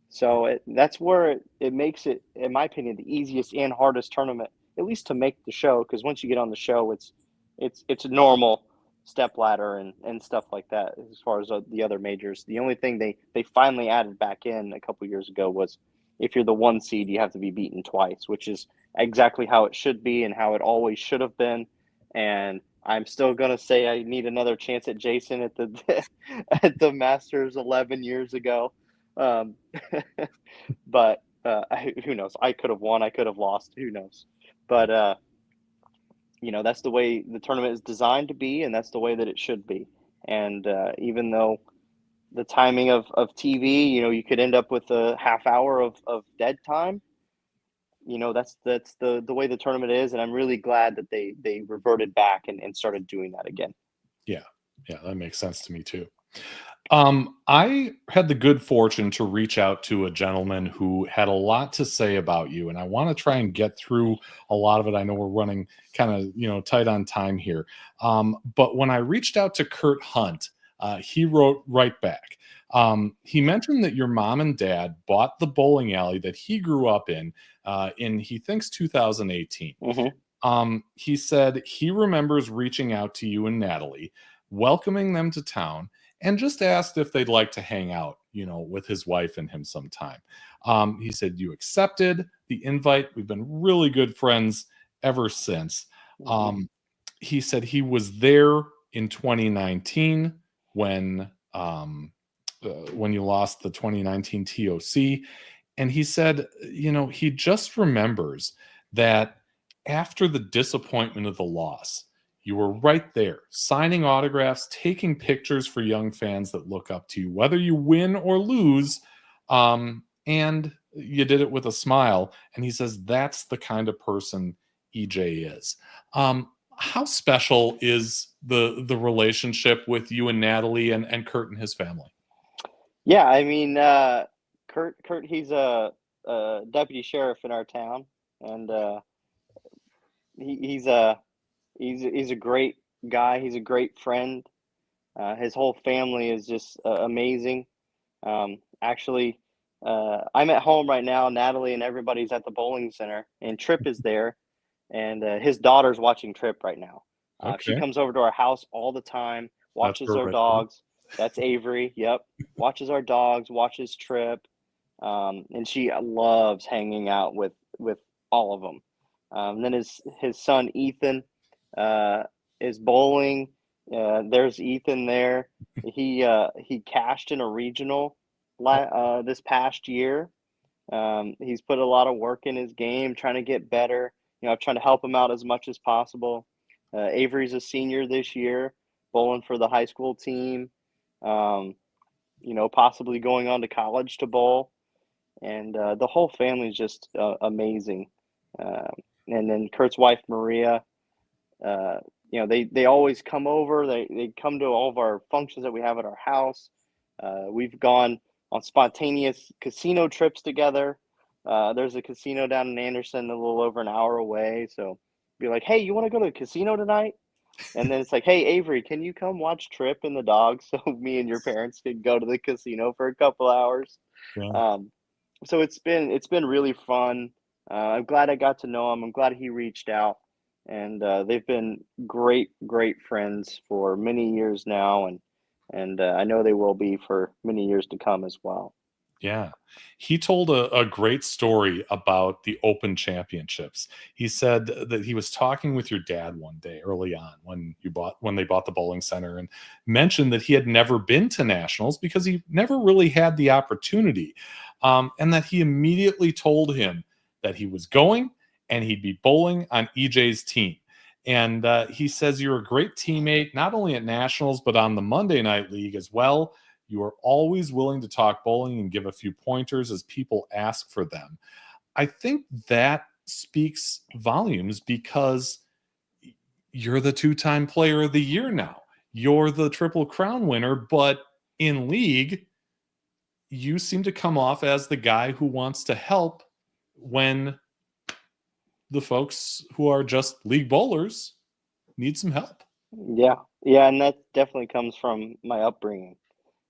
[SPEAKER 9] So that's where it makes it, in my opinion, the easiest and hardest tournament, at least to make the show. Because once you get on the show, it's a normal step ladder and stuff like that. As far as the other majors, the only thing they finally added back in a couple years ago was if you're the 1 seed, you have to be beaten twice, which is exactly how it should be and how it always should have been. And I'm still gonna say I need another chance at Jason at the Masters 11 years ago. But who knows? I could have won. I could have lost. Who knows? But that's the way the tournament is designed to be, and that's the way that it should be. And even though the timing of TV, you could end up with a half hour of dead time. That's the way the tournament is, and I'm really glad that they reverted back and started doing that again.
[SPEAKER 6] Yeah, that makes sense to me too. I had the good fortune to reach out to a gentleman who had a lot to say about you, and I want to try and get through a lot of it. I know we're running kind of tight on time here, but when I reached out to Kurt Hunt, he wrote right back. He mentioned that your mom and dad bought the bowling alley that he grew up in he thinks 2018.
[SPEAKER 9] Mm-hmm.
[SPEAKER 6] He said he remembers reaching out to you and Natalie, welcoming them to town, and just asked if they'd like to hang out, with his wife and him sometime. He said you accepted the invite. We've been really good friends ever since. He said he was there in 2019 when you lost the 2019 TOC. And he said, he just remembers that after the disappointment of the loss, you were right there, signing autographs, taking pictures for young fans that look up to you, whether you win or lose, and you did it with a smile. And he says that's the kind of person EJ is. How special is the relationship with you and Natalie and Kurt and his family?
[SPEAKER 9] Yeah, I mean, Kurt, he's a deputy sheriff in our town, and he's a great guy. He's a great friend. His whole family is just amazing. Actually, I'm at home right now. Natalie and everybody's at the bowling center, and Tripp is there, and his daughter's watching Tripp right now. She comes over to our house all the time, watches our dogs. That's Avery. Yep. Watches our dogs, watches Trip. And she loves hanging out with all of them. Then his son, Ethan, is bowling. There's Ethan there. He cashed in a regional this past year. He's put a lot of work in his game, trying to get better. I'm trying to help him out as much as possible. Avery's a senior this year, bowling for the high school team. Possibly going on to college to bowl. And the whole family is just amazing. And then Kurt's wife, Maria, they always come over. They come to all of our functions that we have at our house. We've gone on spontaneous casino trips together. There's a casino down in Anderson, a little over an hour away. So be like, hey, you want to go to the casino tonight? And then it's like, hey, Avery, can you come watch Trip and the dogs so me and your parents can go to the casino for a couple hours?
[SPEAKER 6] Yeah.
[SPEAKER 9] So it's been really fun. I'm glad I got to know him. I'm glad he reached out. And they've been great friends for many years now. And I know they will be for many years to come as well.
[SPEAKER 6] Yeah. He told a great story about the Open Championships. He said that he was talking with your dad one day early on when they bought the bowling center, and mentioned that he had never been to nationals because he never really had the opportunity. And that he immediately told him that he was going and he'd be bowling on EJ's team. And he says, you're a great teammate, not only at nationals, but on the Monday Night League as well. You are always willing to talk bowling and give a few pointers as people ask for them. I think that speaks volumes because you're the 2-time player of the year now. You're the Triple Crown winner, but in league, you seem to come off as the guy who wants to help when the folks who are just league bowlers need some help.
[SPEAKER 9] Yeah, and that definitely comes from my upbringing.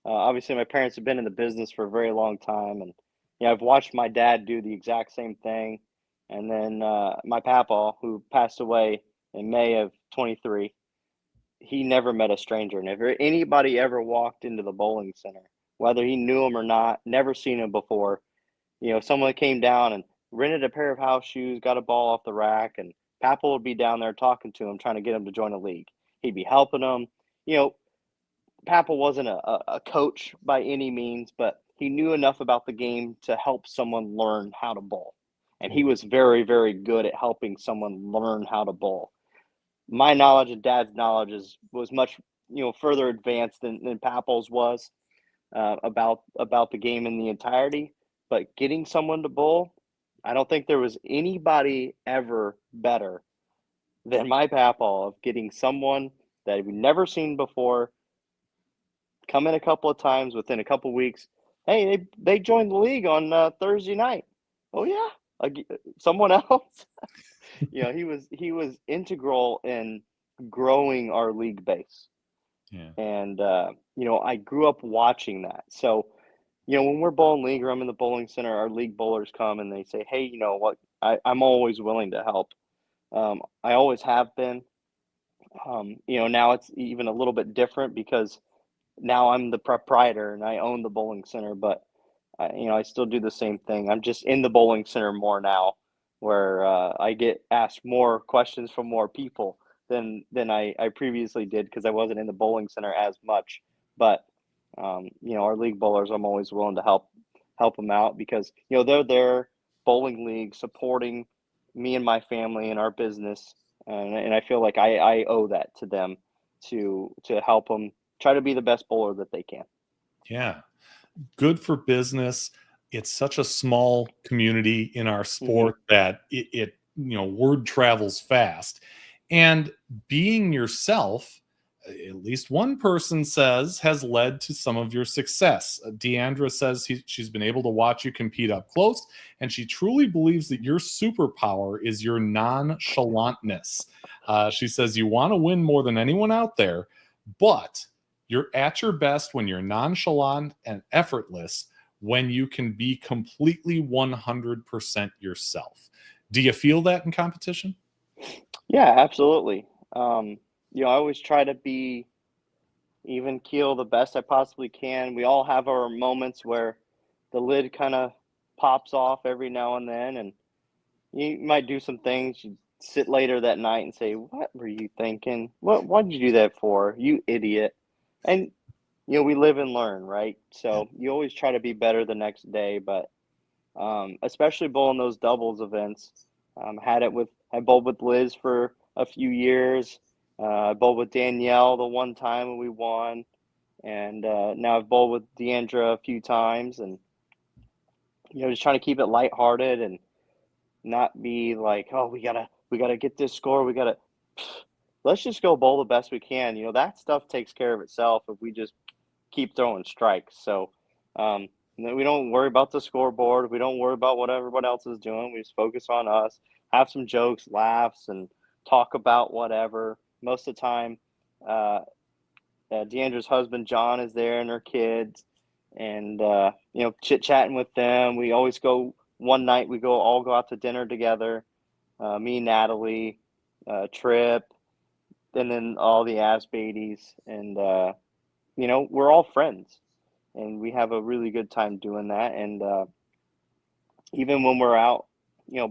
[SPEAKER 9] Obviously, my parents have been in the business for a very long time, and I've watched my dad do the exact same thing. And then my papa, who passed away in May of 23, he never met a stranger. Never anybody ever walked into the bowling center, whether he knew him or not, never seen him before. Someone came down and rented a pair of house shoes, got a ball off the rack, and papa would be down there talking to him, trying to get him to join a league. He'd be helping him. Papa wasn't a coach by any means, but he knew enough about the game to help someone learn how to bowl. And he was very, very good at helping someone learn how to bowl. My knowledge and Dad's knowledge was much, further advanced than Papa's was about the game in the entirety. But getting someone to bowl, I don't think there was anybody ever better than my Papa of getting someone that we've never seen before, come in a couple of times within a couple of weeks. Hey, they joined the league on Thursday night. Oh yeah, someone else. He was integral in growing our league base.
[SPEAKER 6] Yeah.
[SPEAKER 9] And I grew up watching that. So, when we're bowling league or I'm in the bowling center, our league bowlers come and they say, hey, you know what? I'm always willing to help. I always have been. Now it's even a little bit different because now I'm the proprietor and I own the bowling center, but I still do the same thing. I'm just in the bowling center more now, where I get asked more questions from more people than I previously did because I wasn't in the bowling center as much. But our league bowlers, I'm always willing to help them out because they're there, bowling league, supporting me and my family and our business, and I feel like I owe that to them to help them try to be the best bowler that they can.
[SPEAKER 6] Yeah. Good for business. It's such a small community in our sport that it word travels fast. And being yourself, at least one person says, has led to some of your success. Deandra says she's been able to watch you compete up close, and she truly believes that your superpower is your nonchalantness. She says you want to win more than anyone out there, but you're at your best when you're nonchalant and effortless, when you can be completely 100% yourself. Do you feel that in competition?
[SPEAKER 9] Yeah, absolutely. I always try to be even keel the best I possibly can. We all have our moments where the lid kind of pops off every now and then, and you might do some things. You sit later that night and say, "What were you thinking? What did you do that for? You idiot!" And we live and learn, right? So you always try to be better the next day, but especially bowling those doubles events. I bowled with Liz for a few years. I bowled with Danielle the one time when we won, and now I've bowled with Deandra a few times, and just trying to keep it lighthearted and not be like, oh, we gotta get this score. Let's just go bowl the best we can. That stuff takes care of itself if we just keep throwing strikes. So we don't worry about the scoreboard. We don't worry about what everyone else is doing. We just focus on us, have some jokes, laughs, and talk about whatever. Most of the time, Deandra's husband, John, is there and her kids, and, chit-chatting with them. We always one night we all go out to dinner together, me, Natalie, Trip, and then all the Asbadies, and, we're all friends, and we have a really good time doing that. And even when we're out,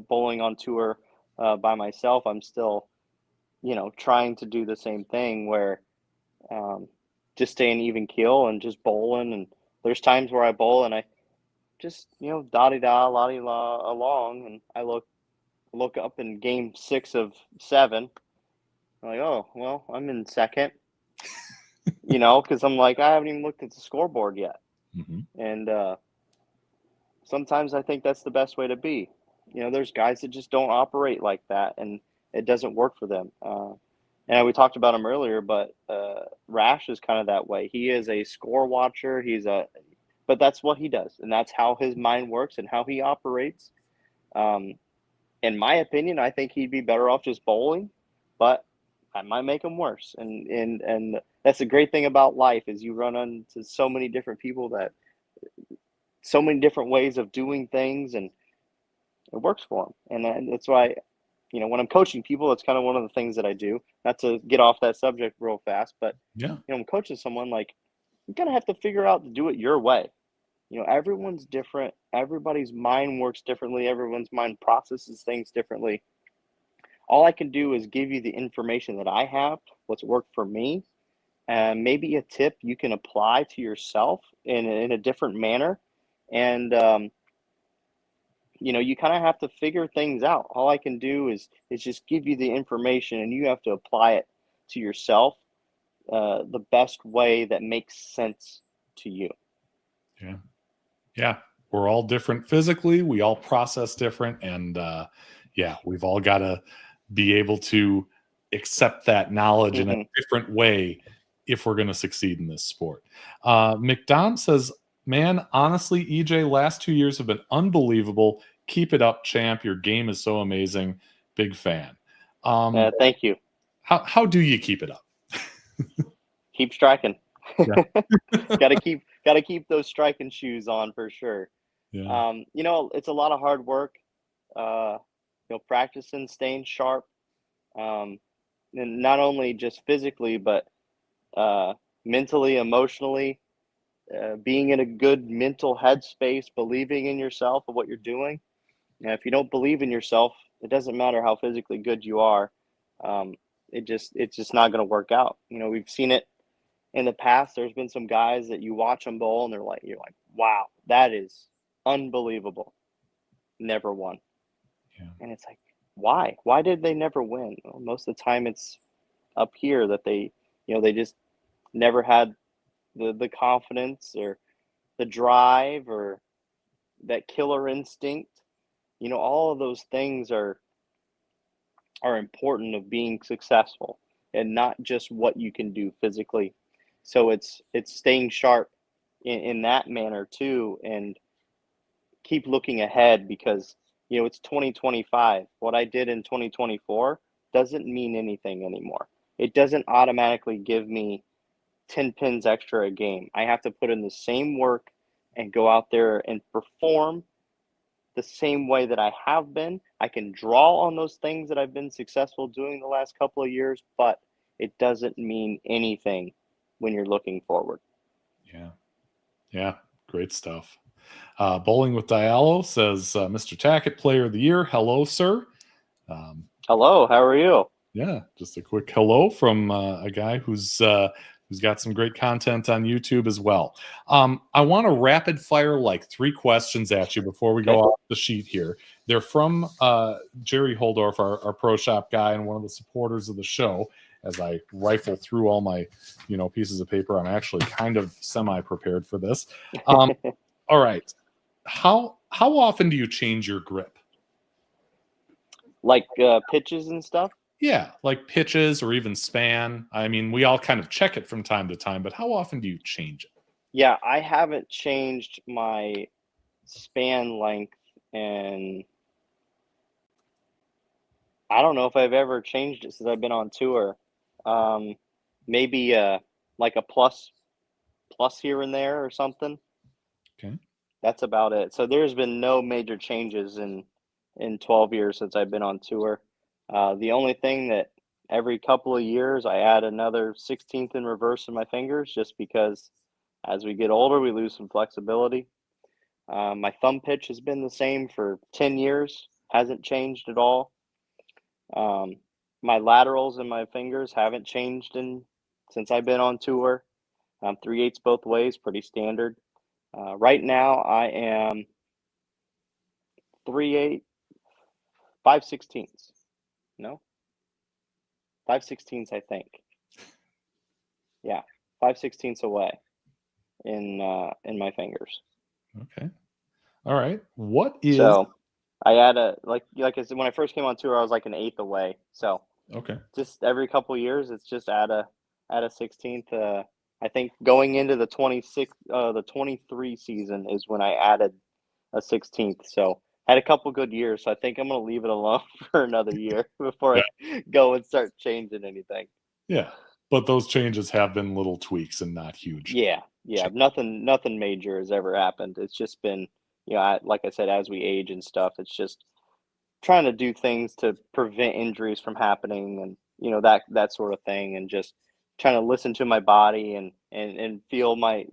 [SPEAKER 9] bowling on tour by myself, I'm still, trying to do the same thing where just staying even keel and just bowling. And there's times where I bowl and I just, da-di-da, la-di-la along, and I look up in game 6 of 7. I'm like, oh, well, I'm in second, because I'm like, I haven't even looked at the scoreboard yet.
[SPEAKER 6] Mm-hmm.
[SPEAKER 9] And sometimes I think that's the best way to be. There's guys that just don't operate like that, and it doesn't work for them. And we talked about him earlier, but Rash is kind of that way. He is a score watcher. But that's what he does, and that's how his mind works and how he operates. In my opinion, I think he'd be better off just bowling, but I might make him worse. And that's the great thing about life is you run into so many different people so many different ways of doing things, and it works for them. And that's why, when I'm coaching people, it's kind of one of the things that I do. Not to get off that subject real fast, but I'm coaching someone, like, you're gonna have to figure out to do it your way. Everyone's different. Everybody's mind works differently. Everyone's mind processes things differently. All I can do is give you the information that I have, what's worked for me, and maybe a tip you can apply to yourself in a different manner. And you kind of have to figure things out. All I can do is just give you the information, and you have to apply it to yourself the best way that makes sense to you.
[SPEAKER 6] Yeah. We're all different physically. We all process different. And we've all got to be able to accept that knowledge in a different way if we're going to succeed in this sport. McDonald says, man, honestly, EJ, last 2 years have been unbelievable. Keep it up, champ. Your game is so amazing. Big fan.
[SPEAKER 9] Thank you.
[SPEAKER 6] How do you keep it up?
[SPEAKER 9] Keep striking. Gotta keep those striking shoes on for sure. It's a lot of hard work. Practicing, staying sharp, and not only just physically, but mentally, emotionally, being in a good mental headspace, believing in yourself and what you're doing. And if you don't believe in yourself, it doesn't matter how physically good you are. It's just not going to work out. We've seen it in the past. There's been some guys that you watch them bowl and you're like, wow, that is unbelievable. Never won. And it's like, why? Why did they never win? Well, most of the time it's up here that they just never had the confidence or the drive or that killer instinct. All of those things are important of being successful, and not just what you can do physically. So it's staying sharp in that manner too, and keep looking ahead, because it's 2025. What I did in 2024 doesn't mean anything anymore. It doesn't automatically give me 10 pins extra a game. I have to put in the same work and go out there and perform the same way that I have been. I can draw on those things that I've been successful doing the last couple of years, but it doesn't mean anything when you're looking forward.
[SPEAKER 6] Yeah, great stuff. Bowling with Diallo says, Mr. Tackett, Player of the Year. Hello, sir.
[SPEAKER 9] Hello, how are you?
[SPEAKER 6] Yeah, just a quick hello from a guy who's got some great content on YouTube as well. I want to rapid fire like 3 questions at you before we go off the sheet here. They're from Jerry Holdorf, our Pro Shop guy and one of the supporters of the show. As I rifle through all my, pieces of paper, I'm actually kind of semi-prepared for this. All right. How often do you change your grip?
[SPEAKER 9] Like pitches and stuff?
[SPEAKER 6] Yeah, like pitches or even span. I mean, we all kind of check it from time to time, but how often do you change it?
[SPEAKER 9] Yeah, I haven't changed my span length, and I don't know if I've ever changed it since I've been on tour. Maybe like a plus here and there or something.
[SPEAKER 6] Okay.
[SPEAKER 9] That's about it. So there's been no major changes in 12 years since I've been on tour. The only thing that every couple of years I add another 16th in reverse in my fingers, just because as we get older, we lose some flexibility. My thumb pitch has been the same for 10 years, hasn't changed at all. My laterals in my fingers haven't changed since I've been on tour. 3/8 both ways, pretty standard. Right now I am 3/8, 5/16. No, 5/16, I think. Yeah, 5/16 away in my fingers.
[SPEAKER 6] Okay. All right. What is
[SPEAKER 9] So I add like I said, when I first came on tour, I was like an 1/8 away. So
[SPEAKER 6] okay.
[SPEAKER 9] just every couple of years, it's just add a 16th. I think going into the 23 season is when I added a 16th. So I had a couple good years. So I think I'm going to leave it alone for another year before I go and start changing anything.
[SPEAKER 6] Yeah. But those changes have been little tweaks and not huge.
[SPEAKER 9] Yeah. Nothing major has ever happened. It's just been, like I said, as we age and stuff, it's just trying to do things to prevent injuries from happening, and that sort of thing, and just trying to listen to my body and feel my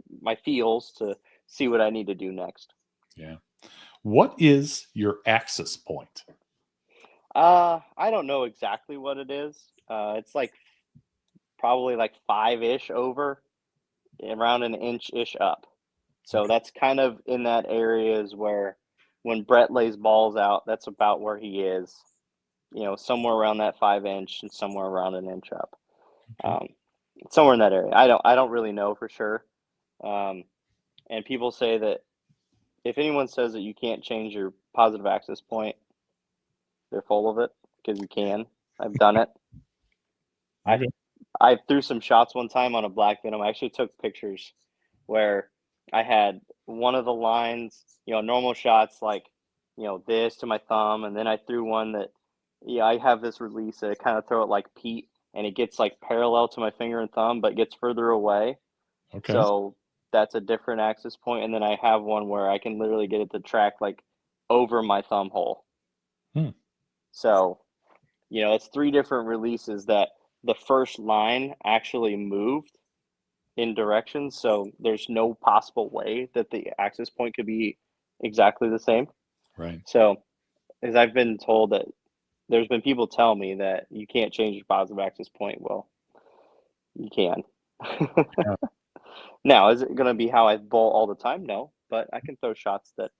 [SPEAKER 9] feels to see what I need to do next.
[SPEAKER 6] Yeah. What is your axis point?
[SPEAKER 9] I don't know exactly what it is. It's like probably like 5-ish over, around an inch-ish up. So that's kind of in that areas where when Brett lays balls out, that's about where he is. Somewhere around that 5-inch and somewhere around an inch up.
[SPEAKER 6] Okay.
[SPEAKER 9] Somewhere in that area. I don't really know for sure. And people say that if anyone says that you can't change your positive axis point, they're full of it, because you can. I've done it. I threw some shots one time on a black venom. I actually took pictures where I had one of the lines, normal shots like, this to my thumb, and then I threw one that, I have this release that I kind of throw it like Pete, and it gets like parallel to my finger and thumb, but gets further away.
[SPEAKER 6] Okay.
[SPEAKER 9] So that's a different axis point. And then I have one where I can literally get it to track like over my thumb hole. So, it's 3 different releases that the first line actually moved in directions. So there's no possible way that the axis point could be exactly the same.
[SPEAKER 6] Right.
[SPEAKER 9] So as I've been told that there's been people tell me that you can't change your positive axis point. Well, you can.
[SPEAKER 6] Yeah.
[SPEAKER 9] Now, is it going to be how I bowl all the time? No, but I can throw shots that,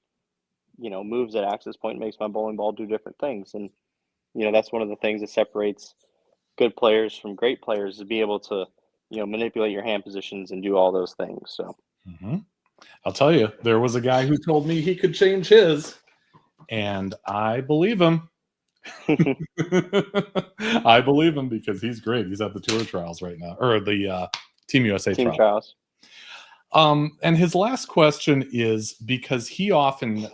[SPEAKER 9] moves at axis point, makes my bowling ball do different things. And, that's one of the things that separates good players from great players, is to be able to, manipulate your hand positions and do all those things. So
[SPEAKER 6] I'll tell you, there was a guy who told me he could change his, and I believe him. I believe him because he's great. He's at the tour trials right now, or the Team USA
[SPEAKER 9] trials.
[SPEAKER 6] And his last question is, because he often,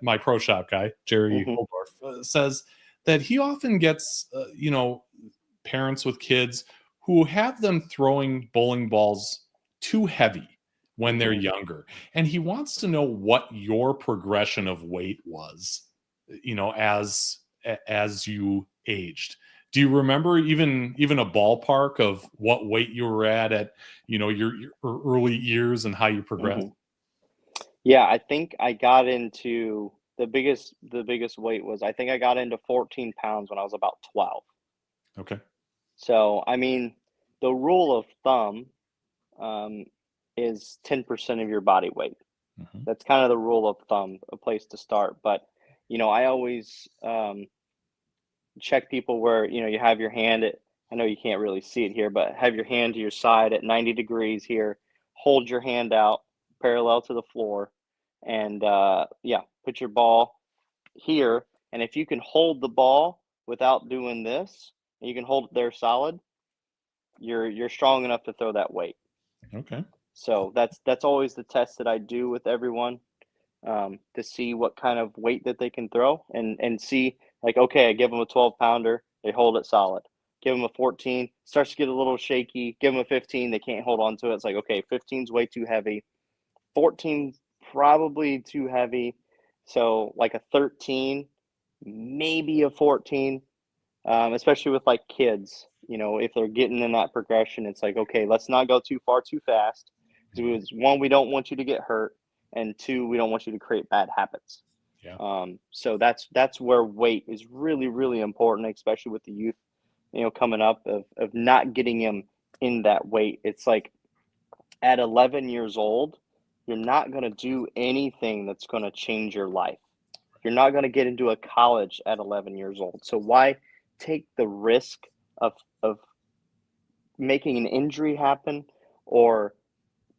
[SPEAKER 6] my Pro Shop guy, Jerry Holdorf, says that he often gets, parents with kids who have them throwing bowling balls too heavy when they're younger. And he wants to know what your progression of weight was, as you aged. Do you remember even a ballpark of what weight you were at your early years and how you progressed?
[SPEAKER 9] Yeah, I think I got into the biggest weight was, I think I got into 14 pounds when I was about 12.
[SPEAKER 6] Okay.
[SPEAKER 9] So, I mean, the rule of thumb is 10% of your body weight. That's kind of the rule of thumb, a place to start. But, I always check people where, you have your hand at, I know you can't really see it here, but have your hand to your side at 90 degrees here. Hold your hand out parallel to the floor, and put your ball here. And if you can hold the ball without doing this, and you can hold it there solid, you're strong enough to throw that weight.
[SPEAKER 6] Okay.
[SPEAKER 9] So that's always the test that I do with everyone, to see what kind of weight that they can throw, and see, like, okay, I give them a 12-pounder, they hold it solid. Give them a 14, starts to get a little shaky. Give them a 15, they can't hold on to it. It's like, okay, 15's way too heavy. 14's probably too heavy. So like a 13, maybe a 14, especially with like kids, if they're getting in that progression, it's like, okay, let's not go too far too fast. Because one, we don't want you to get hurt, and two, we don't want you to create bad habits.
[SPEAKER 6] Yeah.
[SPEAKER 9] So that's where weight is really, really important, especially with the youth, coming up, of not getting them in that weight. It's like at 11 years old, you're not going to do anything that's going to change your life. You're not going to get into a college at 11 years old. So why take the risk of making an injury happen or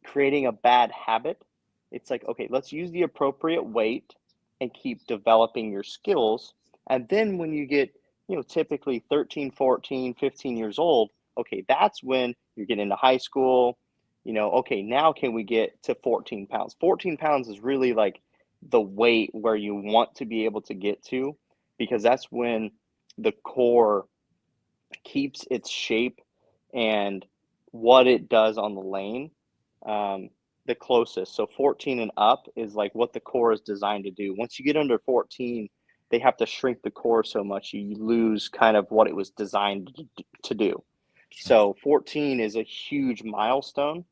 [SPEAKER 9] creating a bad habit? It's like, okay, let's use the appropriate weight and keep developing your skills. And then when you get, typically 13, 14, 15 years old, okay, that's when you get into high school. Okay, now can we get to 14 pounds? 14 pounds is really like the weight where you want to be able to get to, because that's when the core keeps its shape and what it does on the lane the closest. So 14 and up is like what the core is designed to do. Once you get under 14, they have to shrink the core so much you lose kind of what it was designed to do. So 14 is a huge milestone.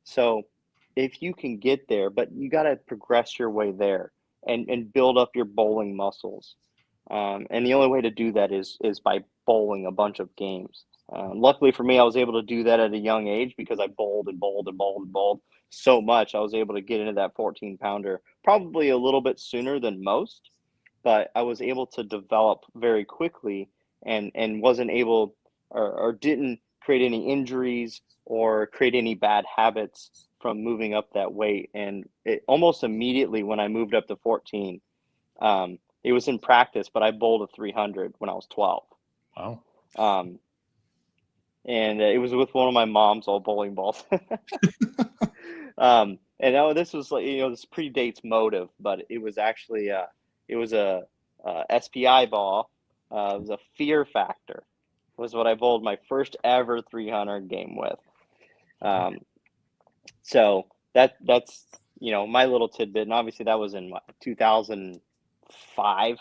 [SPEAKER 9] So if you can get there, but you got to progress your way there and build up your bowling muscles. And the only way to do that is by bowling a bunch of games. Luckily for me, I was able to do that at a young age because I bowled and bowled and bowled and bowled so much. I was able to get into that 14-pounder probably a little bit sooner than most, but I was able to develop very quickly and wasn't able or didn't create any injuries or create any bad habits from moving up that weight. And it almost immediately when I moved up to 14, it was in practice, but I bowled a 300 when I was 12.
[SPEAKER 6] Wow.
[SPEAKER 9] And it was with one of my mom's old bowling balls. And now this was like, this predates MOTIV, but it was actually it was a SPI ball. It was a Fear Factor. Was what I bowled my first ever 300 game with. So that's my little tidbit, and obviously that was in 2005,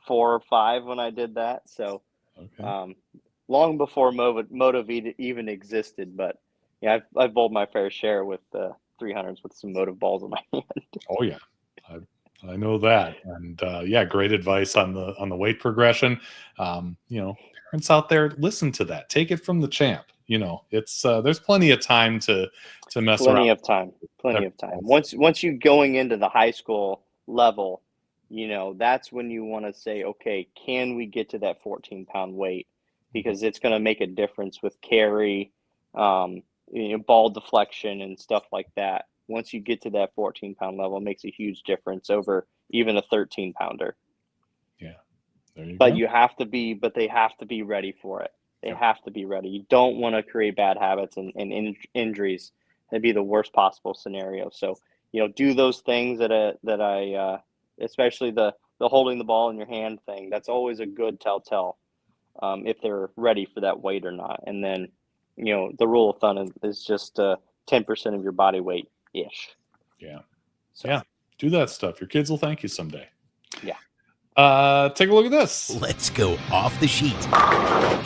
[SPEAKER 9] 4 or 5 when I did that. So long before MOTIV even existed, but yeah, I've bowled my fair share with 300s with some MOTIV balls in my hand.
[SPEAKER 6] Oh yeah, I know that, and great advice on the weight progression. Parents out there, listen to that. Take it from the champ. It's there's plenty of time to mess around.
[SPEAKER 9] Plenty of time. Once you going into the high school level, that's when you want to say, okay, can we get to that 14-pound weight? Because it's going to make a difference with carry, ball deflection and stuff like that. Once you get to that 14-pound level, it makes a huge difference over even a 13-pounder.
[SPEAKER 6] Yeah. There you
[SPEAKER 9] but
[SPEAKER 6] go.
[SPEAKER 9] they have to be ready for it. They have to be ready. You don't want to create bad habits and injuries. That'd be the worst possible scenario. So, do those things that I especially the holding the ball in your hand thing. That's always a good telltale if they're ready for that weight or not. And then, the rule of thumb is just 10% of your body weight ish.
[SPEAKER 6] Yeah. So. Yeah. Do that stuff. Your kids will thank you someday.
[SPEAKER 9] Yeah.
[SPEAKER 6] Take a look at this.
[SPEAKER 3] Let's go off the sheet.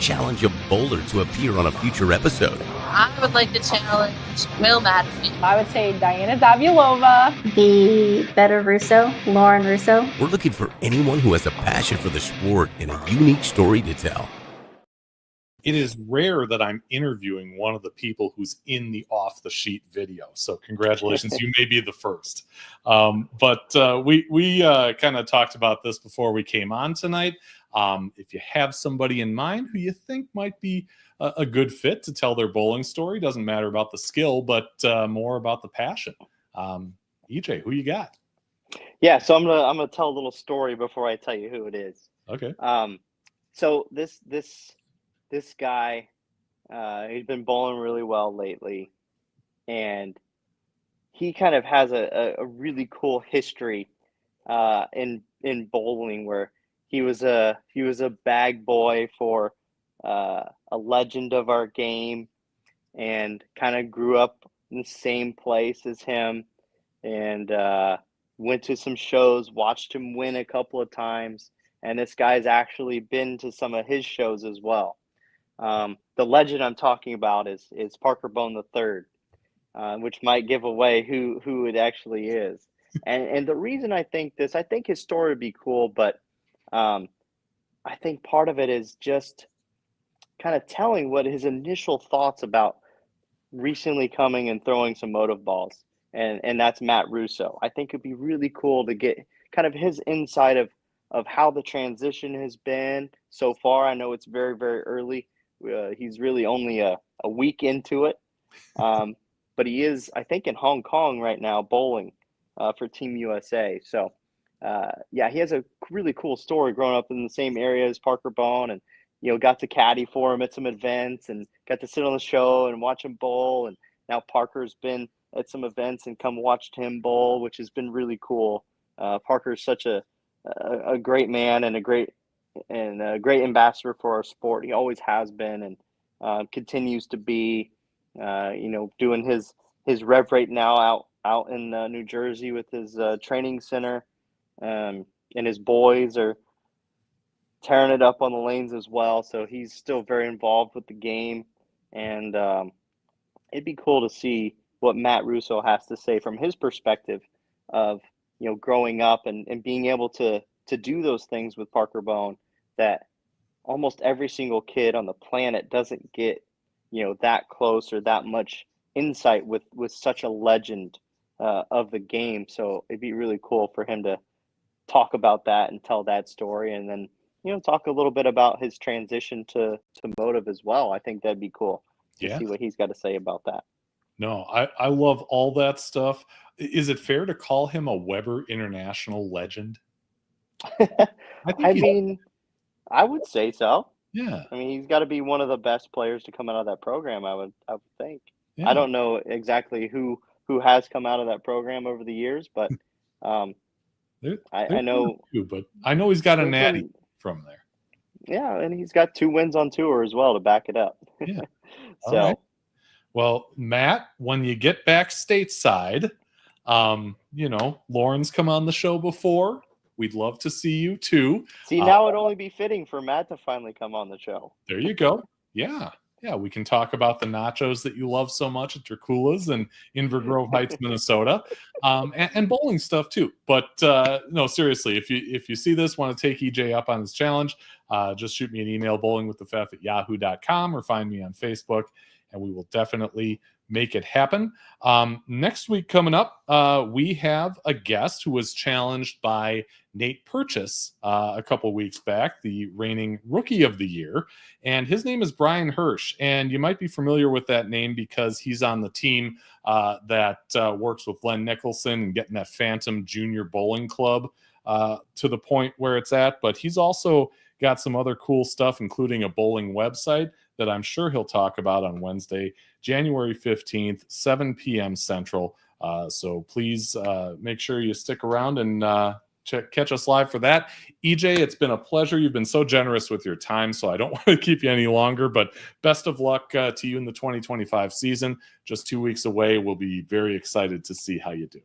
[SPEAKER 3] Challenge a bowler to appear on a future episode.
[SPEAKER 7] I would like to challenge Will Madison.
[SPEAKER 11] I would say Diana Zavulova.
[SPEAKER 12] The better Russo, Lauren Russo.
[SPEAKER 3] We're looking for anyone who has a passion for the sport and a unique story to tell.
[SPEAKER 6] It is rare that I'm interviewing one of the people who's in the off the sheet video. So congratulations, you may be the first. But we kind of talked about this before we came on tonight. If you have somebody in mind who you think might be a good fit to tell their bowling story, doesn't matter about the skill, but more about the passion. EJ, who you got?
[SPEAKER 9] Yeah, so I'm gonna tell a little story before I tell you who it is.
[SPEAKER 6] Okay.
[SPEAKER 9] So this guy, he's been bowling really well lately, and he kind of has a really cool history in bowling, where he was a bag boy for a legend of our game, and kind of grew up in the same place as him, and went to some shows, watched him win a couple of times, and this guy's actually been to some of his shows as well. The legend I'm talking about is Parker Bone III, which might give away who it actually is. And the reason I think his story would be cool, but I think part of it is just kind of telling what his initial thoughts about recently coming and throwing some MOTIV balls. And that's Matt Russo. I think it'd be really cool to get kind of his insight of how the transition has been so far. I know it's very, very early. He's really only a week into it. But he is, I think, in Hong Kong right now bowling for Team USA. So, yeah, he has a really cool story growing up in the same area as Parker Bone, and, got to caddy for him at some events and got to sit on the show and watch him bowl. And now Parker's been at some events and come watched him bowl, which has been really cool. Parker's such a great man and a great ambassador for our sport. He always has been, and continues to be, doing his rev rate now out in New Jersey with his training center, and his boys are tearing it up on the lanes as well. So he's still very involved with the game, and it'd be cool to see what Matt Russo has to say from his perspective of, growing up and being able to do those things with Parker Bone that almost every single kid on the planet doesn't get, that close or that much insight with such a legend of the game. So it'd be really cool for him to talk about that and tell that story, and then, talk a little bit about his transition to MOTIV as well. I think that'd be cool to see what he's got to say about that.
[SPEAKER 6] No, I love all that stuff. Is it fair to call him a Weber International legend?
[SPEAKER 9] I mean, I would say so.
[SPEAKER 6] Yeah.
[SPEAKER 9] I mean, he's got to be one of the best players to come out of that program, I would think.
[SPEAKER 6] Yeah.
[SPEAKER 9] I don't know exactly who has come out of that program over the years, but I know
[SPEAKER 6] too, but I know he's got a natty from there.
[SPEAKER 9] Yeah, and he's got 2 wins on tour as well to back it up.
[SPEAKER 6] Yeah.
[SPEAKER 9] So,
[SPEAKER 6] right. Well, Matt, when you get back stateside, Lauren's come on the show before. We'd love to see you too.
[SPEAKER 9] See, now it'd only be fitting for Matt to finally come on the show.
[SPEAKER 6] There you go. Yeah. Yeah, we can talk about the nachos that you love so much at Dracula's and Inver Grove Heights, Minnesota, and bowling stuff too. But no, seriously, if you see this, want to take EJ up on his challenge, just shoot me an email, bowlingwiththefef@yahoo.com, or find me on Facebook, and we will definitely make it happen. Next week coming up, we have a guest who was challenged by Nate Purchase a couple weeks back, the reigning Rookie of the Year, and his name is Brian Hirsch, and you might be familiar with that name because he's on the team that works with Len Nicholson and getting that Phantom Junior Bowling Club to the point where it's at, but he's also got some other cool stuff, including a bowling website that I'm sure he'll talk about on Wednesday, January 15th, 7 p.m. Central. So please make sure you stick around and catch us live for that. EJ, it's been a pleasure. You've been so generous with your time, so I don't want to keep you any longer, but best of luck to you in the 2025 season. Just 2 weeks away. We'll be very excited to see how you do.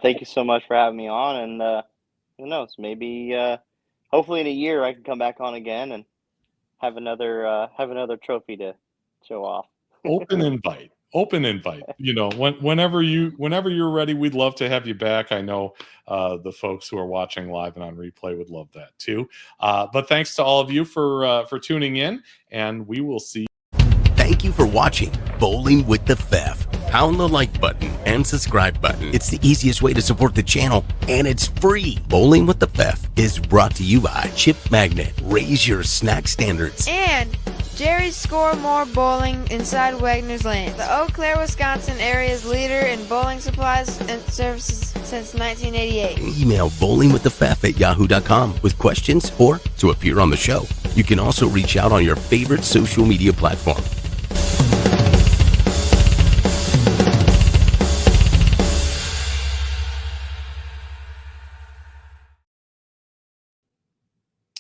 [SPEAKER 9] Thank you so much for having me on, and who knows, maybe hopefully in a year I can come back on again and have another trophy to show off.
[SPEAKER 6] Open invite. You know, whenever you're ready, we'd love to have you back. I know the folks who are watching live and on replay would love that too. But thanks to all of you for tuning in, and we will see.
[SPEAKER 3] Thank you for watching Bowling with the Fef. Pound the like button and subscribe button. It's the easiest way to support the channel, and it's free. Bowling with the Fef is brought to you by Chip Magnet. Raise your snack standards.
[SPEAKER 13] And Jerry's Score More Bowling inside Wagner's Lane, the Eau Claire, Wisconsin area's leader in bowling supplies and services since 1988.
[SPEAKER 3] Email bowlingwiththefef@yahoo.com with questions or to appear on the show. You can also reach out on your favorite social media platform.